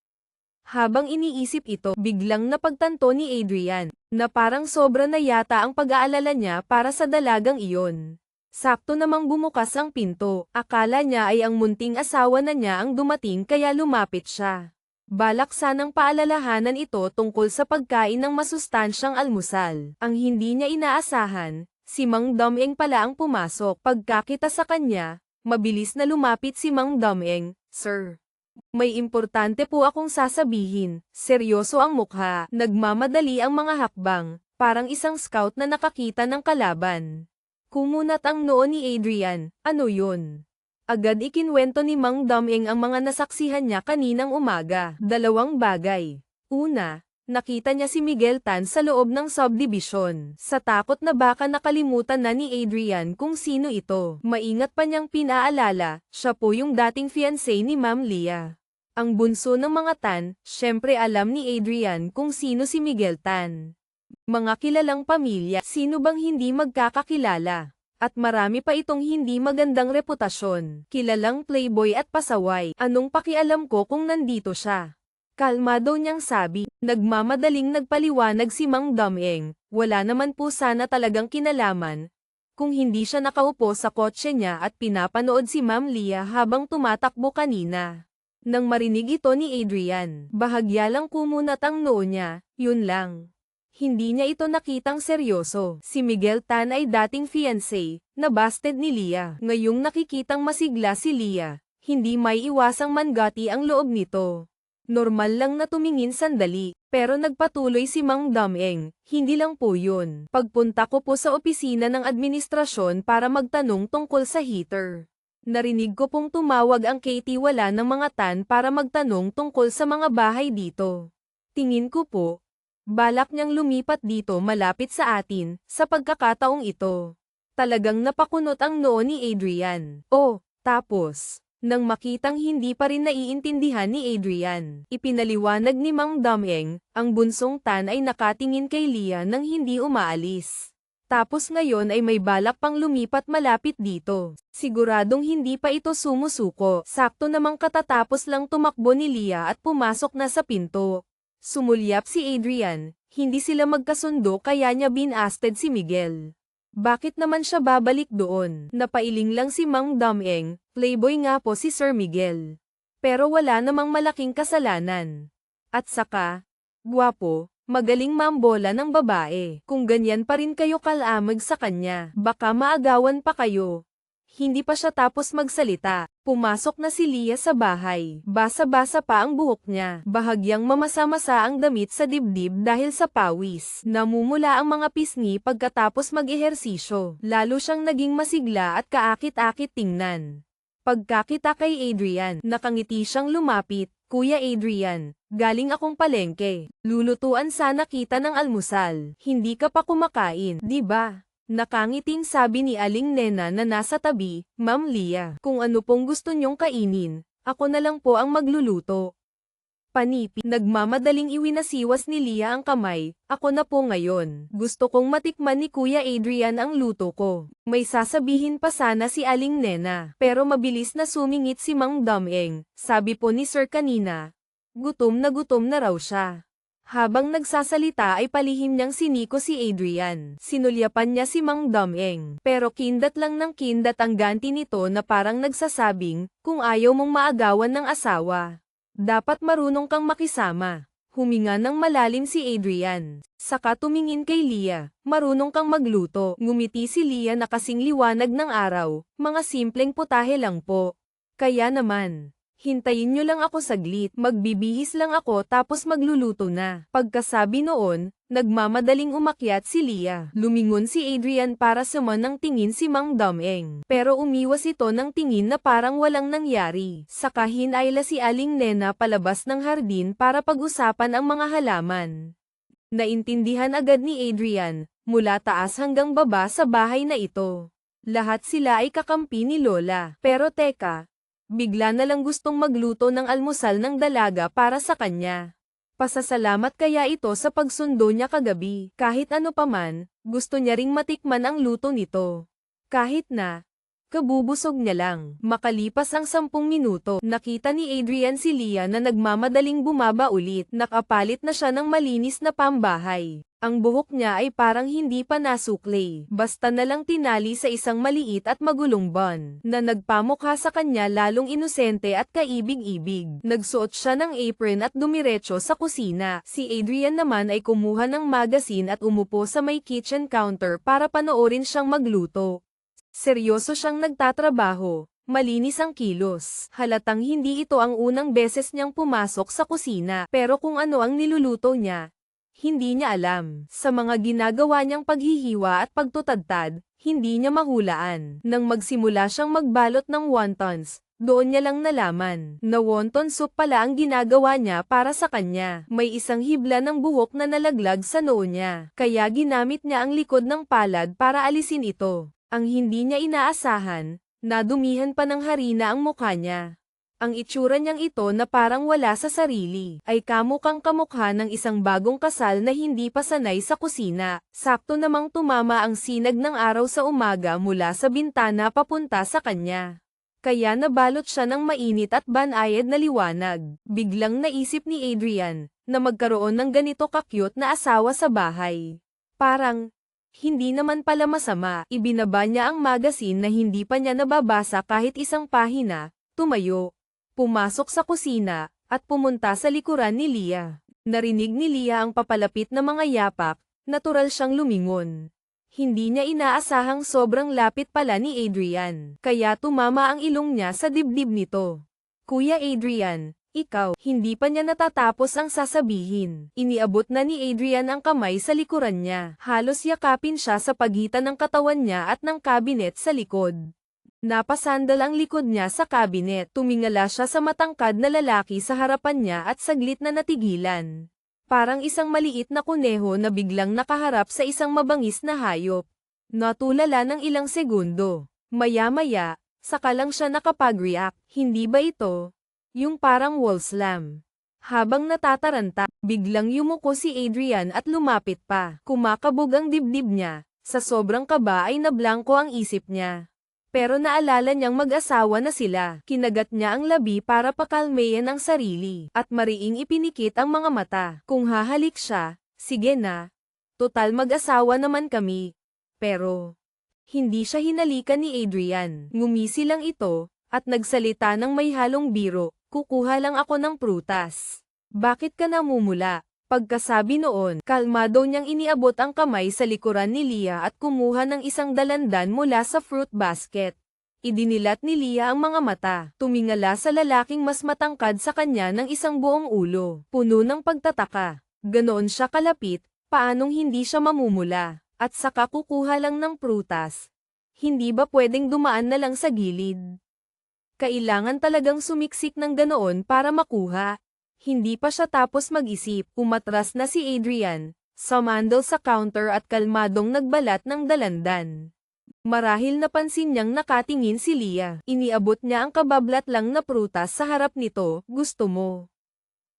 Habang iniisip ito, biglang napagtanto ni Adrian, na parang sobra na yata ang pag-aalala niya para sa dalagang iyon. Sakto namang bumukas ang pinto, akala niya ay ang munting asawa na niya ang dumating kaya lumapit siya. Balak sanang paalalahanan ito tungkol sa pagkain ng masustansyang almusal. Ang hindi niya inaasahan, si Mang Dameng pala ang pumasok. Pagkakita sa kanya, mabilis na lumapit si Mang Dameng, "Sir, may importante po akong sasabihin." Seryoso ang mukha, nagmamadali ang mga hakbang, parang isang scout na nakakita ng kalaban. Kumunat ang noo ni Adrian, "Ano yun?" Agad ikinwento ni Mang Dameng ang mga nasaksihan niya kaninang umaga. 2 bagay. Una, nakita niya si Miguel Tan sa loob ng subdivision. Sa takot na baka nakalimutan na ni Adrian kung sino ito, maingat pa niyang pinaalala, siya po yung dating fiancé ni Ma'am Leah. Ang bunso ng mga Tan, syempre alam ni Adrian kung sino si Miguel Tan. Mga kilalang pamilya, sino bang hindi magkakakilala? At marami pa itong hindi magandang reputasyon. Kilalang playboy at pasaway. Anong pakialam ko kung nandito siya? Kalmado niyang sabi. Nagmamadaling nagpaliwanag si Mang Dameng. Wala naman po sana talagang kinalaman kung hindi siya nakaupo sa kotse niya at pinapanood si Ma'am Leah habang tumatakbo kanina. Nang marinig ito ni Adrian, bahagya lang kumunat ang noo niya, yun lang. Hindi niya ito nakitang seryoso. Si Miguel Tan ay dating fiancé, na busted ni Leah. Ngayong nakikitang masigla si Leah, hindi may iwasang mangati ang loob nito. Normal lang na tumingin sandali, pero nagpatuloy si Mang Dameng, "Hindi lang po yun. Pagpunta ko po sa opisina ng administrasyon para magtanong tungkol sa heater. Narinig ko pong tumawag ang Katie wala ng mga Tan para magtanong tungkol sa mga bahay dito. Tingin ko po, balak niyang lumipat dito malapit sa atin, sa pagkakataong ito." Talagang napakunot ang noo ni Adrian. Oh, tapos, nang makitang hindi pa rin naiintindihan ni Adrian, ipinaliwanag ni Mang Dameng, ang bunsong Tan ay nakatingin kay Leah nang hindi umaalis. Tapos ngayon ay may balak pang lumipat malapit dito. Siguradong hindi pa ito sumusuko. Sakto namang katatapos lang tumakbo ni Leah at pumasok na sa pinto. Sumulyap si Adrian, hindi sila magkasundo kaya niya binasted si Miguel. Bakit naman siya babalik doon? Napailing lang si Mang Dameng, playboy nga po si Sir Miguel. Pero wala namang malaking kasalanan. At saka, gwapo, magaling mambola ng babae. Kung ganyan pa rin kayo kalamag sa kanya, baka maagawan pa kayo. Hindi pa siya tapos magsalita. Pumasok na si Leah sa bahay. Basa-basa pa ang buhok niya. Bahagyang mamasa-masa ang damit sa dibdib dahil sa pawis. Namumula ang mga pisngi pagkatapos mag-ehersisyo. Lalo siyang naging masigla at kaakit-akit tingnan. Pagkakita kay Adrian, nakangiti siyang lumapit. "Kuya Adrian, galing akong palengke. Lulutuan sana kita ng almusal. Hindi ka pa kumakain, di ba?" Nakangiting sabi ni Aling Nena na nasa tabi, "Ma'am Leah, kung ano pong gusto niyong kainin, ako na lang po ang magluluto." Panipi, nagmamadaling iwinasiwas ni Leah ang kamay, "Ako na po ngayon. Gusto kong matikman ni Kuya Adrian ang luto ko." May sasabihin pa sana si Aling Nena, pero mabilis na sumingit si Mang Dameng. Sabi po ni Sir kanina, gutom na raw siya. Habang nagsasalita ay palihim niyang siniko si Adrian. Sinulyapan niya si Mang Dameng. Pero kindat lang ng kindat ang ganti nito na parang nagsasabing, kung ayaw mong maagawan ng asawa, dapat marunong kang makisama. Huminga ng malalim si Adrian. Saka tumingin kay Leah, "Marunong kang magluto." Ngumiti si Leah na kasing liwanag ng araw, "Mga simpleng putahe lang po." Kaya naman, Hintayin nyo lang ako saglit, magbibihis lang ako tapos magluluto na. Pagkasabi noon, nagmamadaling umakyat si Leah. Lumingon si Adrian para suman ng tingin si Mang Dameng. Pero umiwas ito ng tingin na parang walang nangyari. Saka hinayla si Aling Nena palabas ng hardin para pag-usapan ang mga halaman. Naintindihan agad ni Adrian, mula taas hanggang baba sa bahay na ito. Lahat sila ay kakampi ni Lola. Pero teka, bigla na lang gustong magluto ng almusal ng dalaga para sa kanya. Pasasalamat kaya ito sa pagsundo niya kagabi. Kahit ano paman, gusto niya ring matikman ang luto nito. Kahit na, kabubusog niya lang. Makalipas ang 10 minuto, nakita ni Adrian si Leah na nagmamadaling bumaba ulit. Nakapalit na siya ng malinis na pambahay. Ang buhok niya ay parang hindi pa nasukli, basta na lang tinali sa isang maliit at magulong bun, na nagpamukha sa kanya lalong inosente at kaibig-ibig. Nagsuot siya ng apron at dumiretso sa kusina. Si Adrian naman ay kumuha ng magazine at umupo sa may kitchen counter para panoorin siyang magluto. Seryoso siyang nagtatrabaho, malinis ang kilos. Halatang hindi ito ang unang beses niyang pumasok sa kusina, pero kung ano ang niluluto niya, hindi niya alam. Sa mga ginagawa niyang paghihiwa at pagtutadtad, hindi niya mahulaan. Nang magsimula siyang magbalot ng wontons, doon niya lang nalaman na wonton soup pala ang ginagawa niya para sa kanya. May isang hibla ng buhok na nalaglag sa noo niya, kaya ginamit niya ang likod ng palad para alisin ito. Ang hindi niya inaasahan, nadumihan pa ng harina ang mukha niya. Ang itsura niyang ito na parang wala sa sarili, ay kamukang kamukha ng isang bagong kasal na hindi pa sanay sa kusina. Sakto namang tumama ang sinag ng araw sa umaga mula sa bintana papunta sa kanya. Kaya nabalot siya ng mainit at banayad na liwanag. Biglang naisip ni Adrian, na magkaroon ng ganito ka-cute na asawa sa bahay. Parang, hindi naman pala masama. Ibinaba niya ang magazine na hindi pa niya nababasa kahit isang pahina, tumayo. Pumasok sa kusina, at pumunta sa likuran ni Leah. Narinig ni Leah ang papalapit na mga yapak, natural siyang lumingon. Hindi niya inaasahang sobrang lapit pala ni Adrian, kaya tumama ang ilong niya sa dibdib nito. Kuya Adrian, ikaw, hindi pa niya natatapos ang sasabihin. Iniabot na ni Adrian ang kamay sa likuran niya. Halos yakapin siya sa pagitan ng katawan niya at ng kabinet sa likod. Napasandal ang likod niya sa kabinet. Tumingala siya sa matangkad na lalaki sa harapan niya at saglit na natigilan. Parang isang maliit na kuneho na biglang nakaharap sa isang mabangis na hayop. Natulala ng ilang segundo. Maya-maya, saka lang siya nakapag-react. Hindi ba ito yung parang wall slam? Habang natataranta, biglang yumuko si Adrian at lumapit pa. Kumakabog ang dibdib niya. Sa sobrang kaba ay nablangko ang isip niya. Pero naalala niyang mag-asawa na sila. Kinagat niya ang labi para pakalmayan ang sarili, at mariing ipinikit ang mga mata. Kung hahalik siya, sige na. Total mag-asawa naman kami. Pero, hindi siya hinalikan ni Adrian. Ngumisi lang ito, at nagsalita ng may halong biro, kukuha lang ako ng prutas. Bakit ka namumula? Pagkasabi noon, kalmado niyang iniabot ang kamay sa likuran ni Leah at kumuha ng isang dalandan mula sa fruit basket. Idinilat ni Leah ang mga mata, tumingala sa lalaking mas matangkad sa kanya ng isang buong ulo, puno ng pagtataka. Ganoon siya kalapit, paanong hindi siya mamumula, at saka kukuha lang ng prutas. Hindi ba pwedeng dumaan na lang sa gilid? Kailangan talagang sumiksik ng ganoon para makuha. Hindi pa siya tapos mag-isip, umatras na si Adrian, sumandal sa counter at kalmadong nagbalat ng dalandan. Marahil napansin niyang nakatingin si Leah. Iniabot niya ang kabablat lang na prutas sa harap nito. Gusto mo?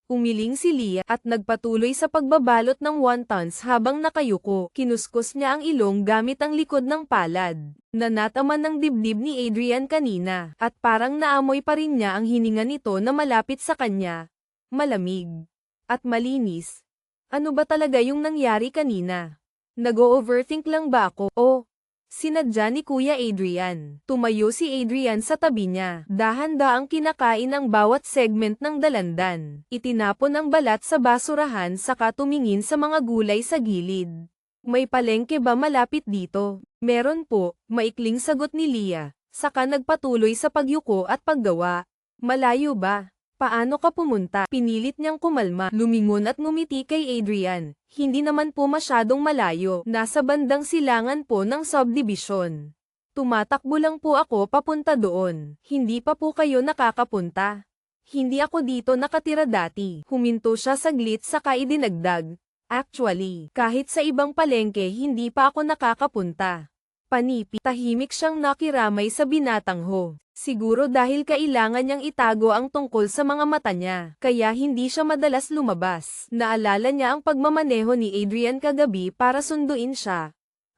Umiling si Leah at nagpatuloy sa pagbabalot ng wontons habang nakayuko. Kinuskus niya ang ilong gamit ang likod ng palad. Nanataman ng dibdib ni Adrian kanina, at parang naamoy pa rin niya ang hininga nito na malapit sa kanya. Malamig. At malinis. Ano ba talaga yung nangyari kanina? Nag-o-overthink lang ba ako? O, sinadya ni Kuya Adrian. Tumayo si Adrian sa tabi niya. Dahan-daang kinakain ang bawat segment ng dalandan. Itinapon ang balat sa basurahan saka tumingin sa mga gulay sa gilid. May palengke ba malapit dito? Meron po, maikling sagot ni Leah. Saka nagpatuloy sa pagyuko at paggawa. Malayo ba? Paano ka pumunta? Pinilit niyang kumalma, lumingon at ngumiti kay Adrian. Hindi naman po masyadong malayo, nasa bandang silangan po ng subdivision. Tumatakbo lang po ako papunta doon. Hindi pa po kayo nakakapunta. Hindi ako dito nakatira dati. Huminto siya saglit saka idinagdag. Actually, kahit sa ibang palengke hindi pa ako nakakapunta. Panipi, tahimik siyang nakiramay sa binatang ho. Siguro dahil kailangan niyang itago ang tungkol sa mga mata niya, kaya hindi siya madalas lumabas. Naalala niya ang pagmamaneho ni Adrian kagabi para sunduin siya.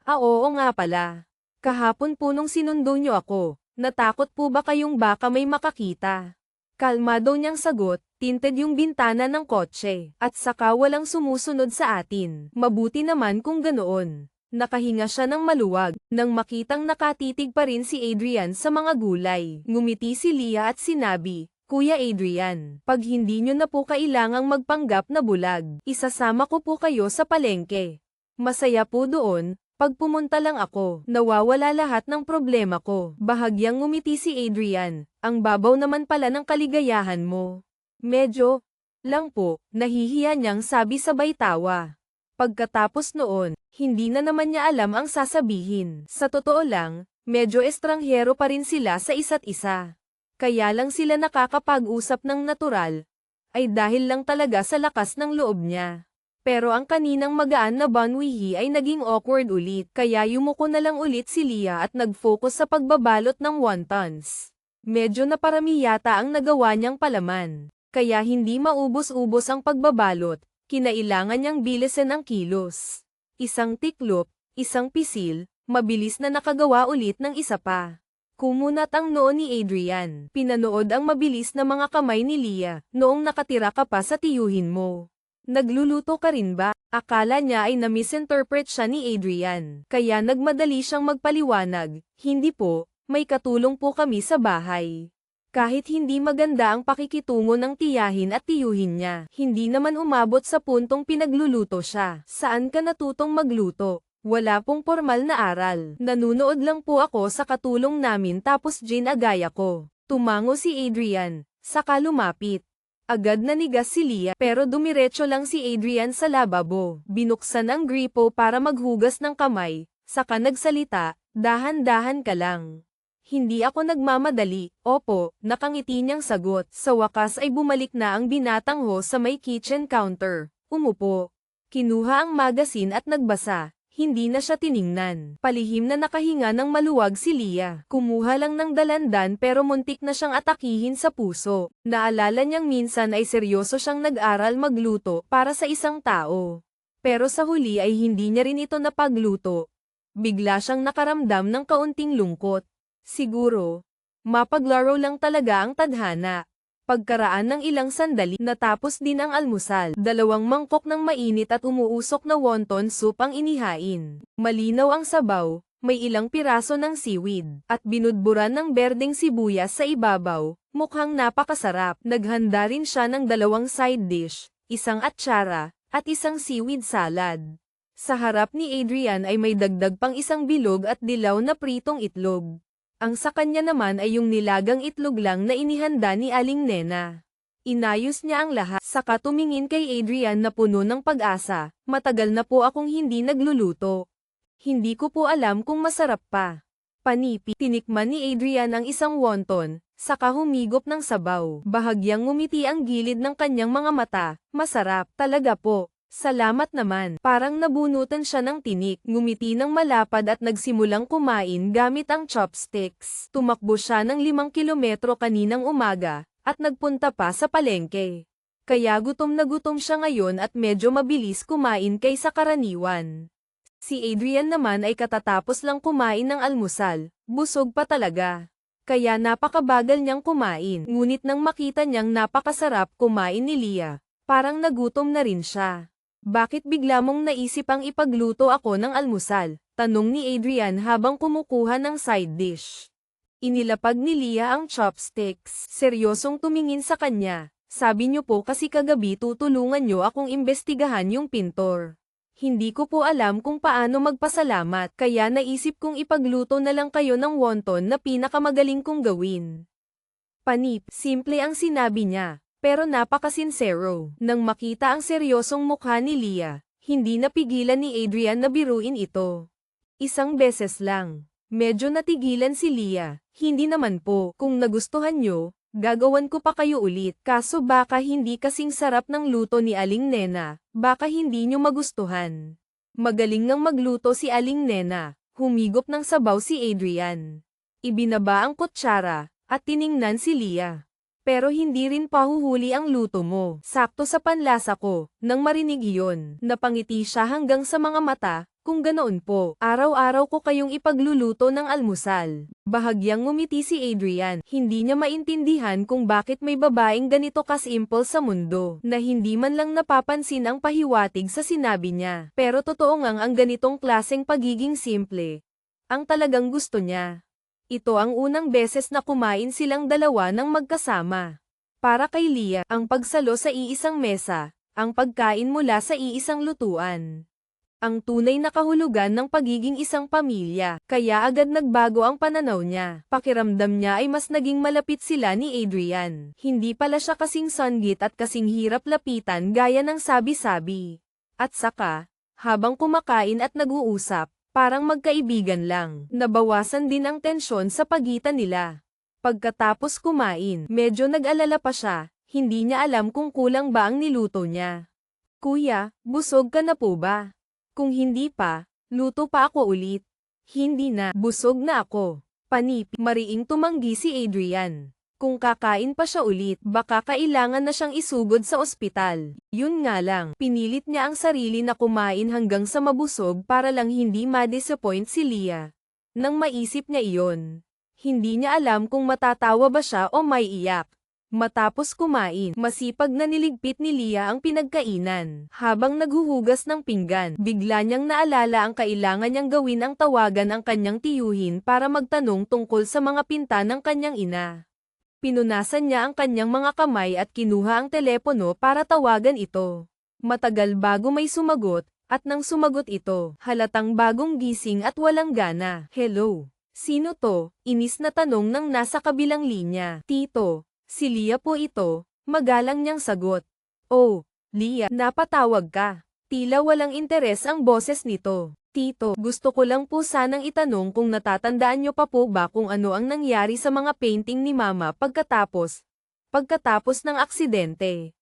Oo nga pala. Kahapon po nung sinundo niyo ako, natakot po ba kayong baka may makakita? Kalmado niyang sagot, tinted yung bintana ng kotse, at saka walang sumusunod sa atin. Mabuti naman kung ganoon. Nakahinga siya ng maluwag, nang makitang nakatitig pa rin si Adrian sa mga gulay. Ngumiti si Leah at sinabi, Kuya Adrian, pag hindi nyo na po kailangang magpanggap na bulag, isasama ko po kayo sa palengke. Masaya po doon, pag pumunta lang ako, nawawala lahat ng problema ko. Bahagyang ngumiti si Adrian, ang babaw naman pala ng kaligayahan mo. Medyo lang po, nahihiya niyang sabi sabay tawa. Pagkatapos noon, hindi na naman niya alam ang sasabihin. Sa totoo lang, medyo estranghero pa rin sila sa isa't isa. Kaya lang sila nakakapag-usap ng natural, ay dahil lang talaga sa lakas ng loob niya. Pero ang kaninang magaan na banwihi ay naging awkward ulit, kaya yumuko na lang ulit si Leah at nag-focus sa pagbabalot ng wontons. Medyo naparami yata ang nagawa niyang palaman, kaya hindi maubos-ubos ang pagbabalot. Kinailangan niyang bilisan ang kilos. Isang tiklop, isang pisil, mabilis na nakagawa ulit ng isa pa. Kumunat ang noo ni Adrian. Pinanood ang mabilis na mga kamay ni Leah, noong nakatira ka pa sa tiyuhin mo. Nagluluto ka rin ba? Akala niya ay na-misinterpret siya ni Adrian, kaya nagmadali siyang magpaliwanag. Hindi po, may katulong po kami sa bahay. Kahit hindi maganda ang pakikitungo ng tiyahin at tiyuhin niya, hindi naman umabot sa puntong pinagluluto siya. Saan ka natutong magluto? Wala pong formal na aral. Nanunood lang po ako sa katulong namin tapos ginagaya ko. Tumango si Adrian, saka lumapit. Agad nanigas si Leah pero dumiretso lang si Adrian sa lababo. Binuksan ang gripo para maghugas ng kamay, saka nagsalita, dahan-dahan ka lang. Hindi ako nagmamadali. Opo, nakangiti niyang sagot. Sa wakas ay bumalik na ang binatang ho sa may kitchen counter. Umupo. Kinuha ang magazine at nagbasa. Hindi na siya tiningnan. Palihim na nakahinga ng maluwag si Leah. Kumuha lang ng dalandan pero muntik na siyang atakihin sa puso. Naalala niyang minsan ay seryoso siyang nag-aral magluto para sa isang tao. Pero sa huli ay hindi niya rin ito napagluto. Bigla siyang nakaramdam ng kaunting lungkot. Siguro, mapaglaro lang talaga ang tadhana. Pagkaraan ng ilang sandali, natapos din ang almusal. 2 mangkok ng mainit at umuusok na wonton soup ang inihain. Malinaw ang sabaw, may ilang piraso ng seaweed, at binudburan ng berdeng sibuyas sa ibabaw. Mukhang napakasarap. Naghanda rin siya ng 2 side dish, isang atsara, at isang seaweed salad. Sa harap ni Adrian ay may dagdag pang isang bilog at dilaw na pritong itlog. Ang sa kanya naman ay yung nilagang itlog lang na inihanda ni Aling Nena. Inayos niya ang lahat, saka tumingin kay Adrian na puno ng pag-asa. Matagal na po akong hindi nagluluto. Hindi ko po alam kung masarap pa. Panipi, tinikman ni Adrian ang isang wonton, saka humigop ng sabaw. Bahagyang ngumiti ang gilid ng kanyang mga mata. Masarap, talaga po. Salamat naman. Parang nabunutan siya ng tinik. Ngumiti ng malapad at nagsimulang kumain gamit ang chopsticks. Tumakbo siya ng 5 kilometro kaninang umaga, at nagpunta pa sa palengke. Kaya gutom na gutom siya ngayon at medyo mabilis kumain kaysa karaniwan. Si Adrian naman ay katatapos lang kumain ng almusal, busog pa talaga. Kaya napakabagal niyang kumain. Ngunit nang makita niyang napakasarap kumain ni Leah, parang nagutom na rin siya. Bakit bigla mong naisip ang ipagluto ako ng almusal? Tanong ni Adrian habang kumukuha ng side dish. Inilapag ni Leah ang chopsticks. Seryosong tumingin sa kanya. Sabi niyo po kasi kagabi tutulungan niyo akong imbestigahan yung pintor. Hindi ko po alam kung paano magpasalamat, kaya naisip kong ipagluto na lang kayo ng wonton na pinakamagaling kong gawin. Panip, simple ang sinabi niya, pero napakasinsero. Nang makita ang seryosong mukha ni Leah, hindi napigilan ni Adrian na biruin ito. Isang beses lang. Medyo natigilan si Leah. Hindi naman po, kung nagustuhan nyo, gagawan ko pa kayo ulit. Kaso baka hindi kasing sarap ng luto ni Aling Nena, baka hindi nyo magustuhan. Magaling ngang magluto si Aling Nena. Humigop ng sabaw si Adrian. Ibinaba ang kutsara, at tiningnan si Leah. Pero hindi rin pahuhuli ang luto mo. Sakto sa panlasa ko. Nang marinig iyon, napangiti siya hanggang sa mga mata. Kung ganoon po, araw-araw ko kayong ipagluluto ng almusal. Bahagyang ngumiti si Adrian. Hindi niya maintindihan kung bakit may babaeng ganito kasimple sa mundo, na hindi man lang napapansin ang pahiwatig sa sinabi niya. Pero totoo ngang ang ganitong klaseng pagiging simple ang talagang gusto niya. Ito ang unang beses na kumain silang dalawa ng magkasama. Para kay Leah, ang pagsalo sa iisang mesa, ang pagkain mula sa iisang lutuan. Ang tunay na kahulugan ng pagiging isang pamilya, kaya agad nagbago ang pananaw niya. Pakiramdam niya ay mas naging malapit sila ni Adrian. Hindi pala siya kasing sanggit at kasing hirap lapitan gaya ng sabi-sabi. At saka, habang kumakain at nag-uusap, parang magkaibigan lang. Nabawasan din ang tensyon sa pagitan nila. Pagkatapos kumain, medyo nag-alala pa siya. Hindi niya alam kung kulang ba ang niluto niya. Kuya, busog ka na po ba? Kung hindi pa, luto pa ako ulit. Hindi na, busog na ako. Panip, mariing tumanggi si Adrian. Kung kakain pa siya ulit, baka kailangan na siyang isugod sa ospital. Yun nga lang, pinilit niya ang sarili na kumain hanggang sa mabusog para lang hindi ma-disappoint si Leah. Nang maisip niya iyon, hindi niya alam kung matatawa ba siya o maiiyak. Matapos kumain, masipag na niligpit ni Leah ang pinagkainan. Habang naghuhugas ng pinggan, bigla niyang naalala ang kailangan niyang gawin ang tawagan ang kanyang tiyuhin para magtanong tungkol sa mga pinta ng kanyang ina. Pinunasan niya ang kanyang mga kamay at kinuha ang telepono para tawagan ito. Matagal bago may sumagot, at nang sumagot ito, halatang bagong gising at walang gana. Hello? Sino to? Inis na tanong ng nasa kabilang linya. Tito. Si Leah po ito, magalang niyang sagot. Oh, Leah, napatawag ka. Tila walang interes ang boses nito. Tito, gusto ko lang po sanang itanong kung natatandaan niyo pa po ba kung ano ang nangyari sa mga painting ni Mama pagkatapos ng aksidente.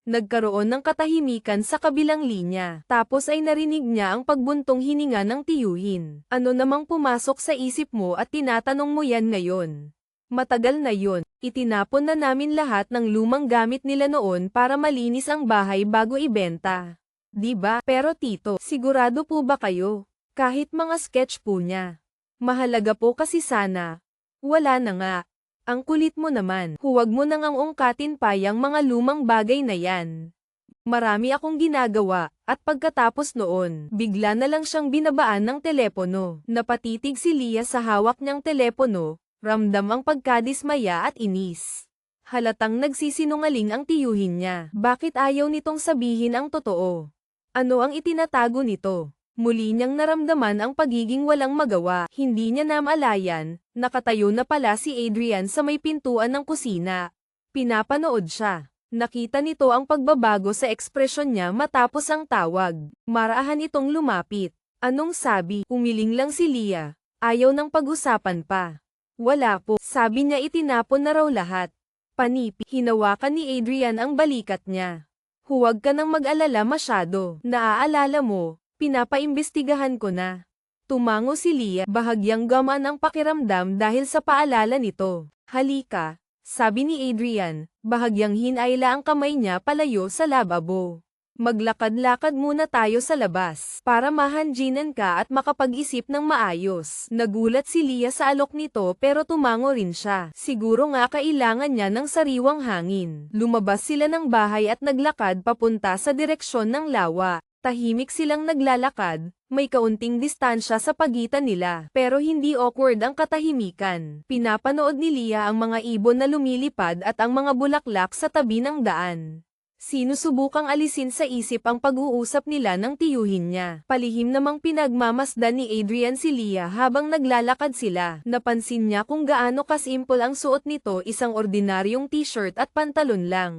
Nagkaroon ng katahimikan sa kabilang linya, tapos ay narinig niya ang pagbuntong hininga ng tiyuhin. Ano namang pumasok sa isip mo at tinatanong mo yan ngayon? Matagal na yun, itinapon na namin lahat ng lumang gamit nila noon para malinis ang bahay bago ibenta. Diba? Pero tito, sigurado po ba kayo? Kahit mga sketch po niya. Mahalaga po kasi sana. Wala na nga. Ang kulit mo naman, huwag mo nang ungkatin pa yang mga lumang bagay na yan. Marami akong ginagawa, at pagkatapos noon, bigla na lang siyang binabaan ng telepono. Napatitig si Leah sa hawak niyang telepono. Ramdam ang pagkadismaya at inis. Halatang nagsisinungaling ang tiyuhin niya. Bakit ayaw nitong sabihin ang totoo? Ano ang itinatago nito? Muli niyang naramdaman ang pagiging walang magawa. Hindi niya namalayan, nakatayo na pala si Adrian sa may pintuan ng kusina. Pinapanood siya. Nakita nito ang pagbabago sa ekspresyon niya matapos ang tawag. Marahan itong lumapit. Anong sabi? Umiling lang si Leah. Ayaw ng pag-usapan pa. Wala po, sabi niya itinapon na raw lahat. Panipi, hinawakan ni Adrian ang balikat niya. Huwag ka nang mag-alala masyado. Naaalala mo, pinapaimbestigahan ko na. Tumango si Leah, bahagyang gamaan ang pakiramdam dahil sa paalala nito. Halika, sabi ni Adrian, bahagyang hinayla ang kamay niya palayo sa lababo. Maglakad-lakad muna tayo sa labas, para mahanjinan ka at makapag-isip ng maayos. Nagulat si Leah sa alok nito pero tumango rin siya. Siguro nga kailangan niya ng sariwang hangin. Lumabas sila ng bahay at naglakad papunta sa direksyon ng lawa. Tahimik silang naglalakad, may kaunting distansya sa pagitan nila. Pero hindi awkward ang katahimikan. Pinapanood ni Leah ang mga ibon na lumilipad at ang mga bulaklak sa tabi ng daan. Sinusubukang alisin sa isip ang pag-uusap nila nang tiyuhin niya. Palihim namang pinagmamasdan ni Adrian si Leah habang naglalakad sila. Napansin niya kung gaano kasimple ang suot nito, isang ordinaryong t-shirt at pantalon lang.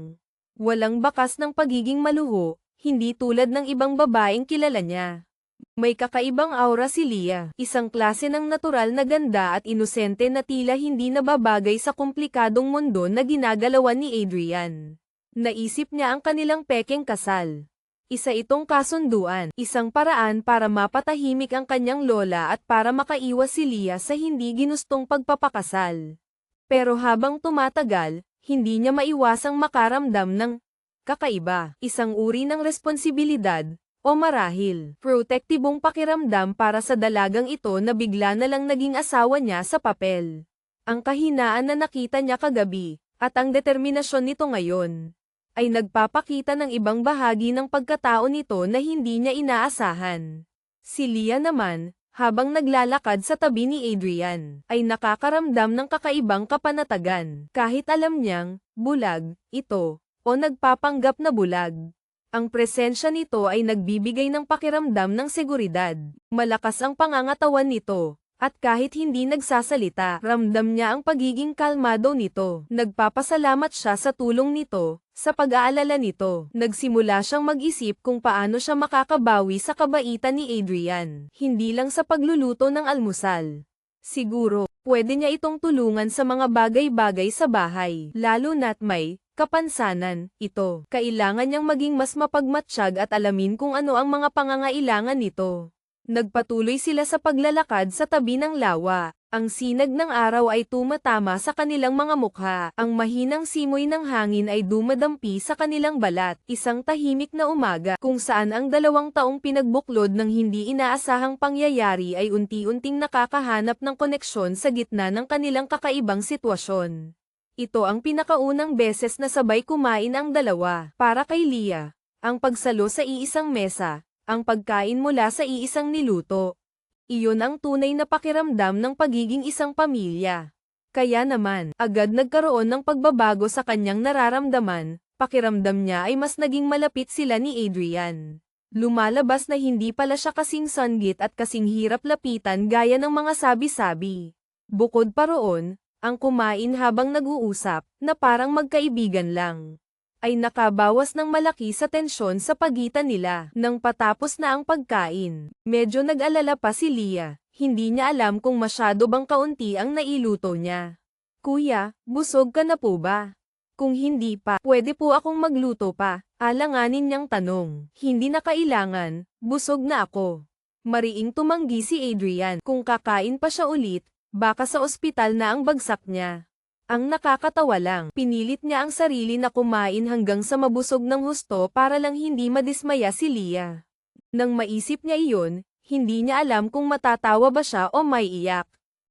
Walang bakas ng pagiging maluho, hindi tulad ng ibang babaeng kilala niya. May kakaibang aura si Leah, isang klase ng natural na ganda at inosente na tila hindi nababagay sa komplikadong mundo na ginagalawan ni Adrian. Naisip niya ang kanilang pekeng kasal. Isa itong kasunduan, isang paraan para mapatahimik ang kanyang lola at para makaiwas si Leah sa hindi ginustong pagpapakasal. Pero habang tumatagal, hindi niya maiwasang makaramdam ng kakaiba, isang uri ng responsibilidad, o marahil, protektibong pakiramdam para sa dalagang ito na bigla na lang naging asawa niya sa papel. Ang kahinaan na nakita niya kagabi, at ang determinasyon nito ngayon, ay nagpapakita ng ibang bahagi ng pagkatao nito na hindi niya inaasahan. Si Leah naman, habang naglalakad sa tabi ni Adrian, ay nakakaramdam ng kakaibang kapanatagan, kahit alam niyang, bulag, ito, o nagpapanggap na bulag. Ang presensya nito ay nagbibigay ng pakiramdam ng seguridad. Malakas ang pangangatawan nito. At kahit hindi nagsasalita, ramdam niya ang pagiging kalmado nito. Nagpapasalamat siya sa tulong nito, sa pag-aalala nito. Nagsimula siyang mag-isip kung paano siya makakabawi sa kabaitan ni Adrian. Hindi lang sa pagluluto ng almusal. Siguro, pwede niya itong tulungan sa mga bagay-bagay sa bahay, lalo na't may kapansanan ito. Kailangan niyang maging mas mapagmatsyag at alamin kung ano ang mga pangangailangan nito. Nagpatuloy sila sa paglalakad sa tabi ng lawa. Ang sinag ng araw ay tumatama sa kanilang mga mukha. Ang mahinang simoy ng hangin ay dumadampi sa kanilang balat. Isang tahimik na umaga kung saan ang 2 taong pinagbuklod ng hindi inaasahang pangyayari ay unti-unting nakakahanap ng koneksyon sa gitna ng kanilang kakaibang sitwasyon. Ito ang pinakaunang beses na sabay kumain ang dalawa. Para kay Leah, ang pagsalo sa iisang mesa, ang pagkain mula sa iisang niluto. Iyon ang tunay na pakiramdam ng pagiging isang pamilya. Kaya naman, agad nagkaroon ng pagbabago sa kanyang nararamdaman, pakiramdam niya ay mas naging malapit sila ni Adrian. Lumalabas na hindi pala siya kasing sanggit at kasing hirap lapitan gaya ng mga sabi-sabi. Bukod pa roon, ang kumain habang nag-uusap, na parang magkaibigan lang, ay nakabawas ng malaki sa tensyon sa pagitan nila. Nang patapos na ang pagkain, medyo nag-alala pa si Leah, hindi niya alam kung masyado bang kaunti ang nailuto niya. Kuya, busog ka na po ba? Kung hindi pa, pwede po akong magluto pa, alanganin niyang tanong. Hindi na kailangan, busog na ako. Mariing tumanggi si Adrian. Kung kakain pa siya ulit, baka sa ospital na ang bagsak niya. Ang nakakatawa lang, pinilit niya ang sarili na kumain hanggang sa mabusog ng husto para lang hindi madismaya si Leah. Nang maisip niya iyon, hindi niya alam kung matatawa ba siya o maiiyak.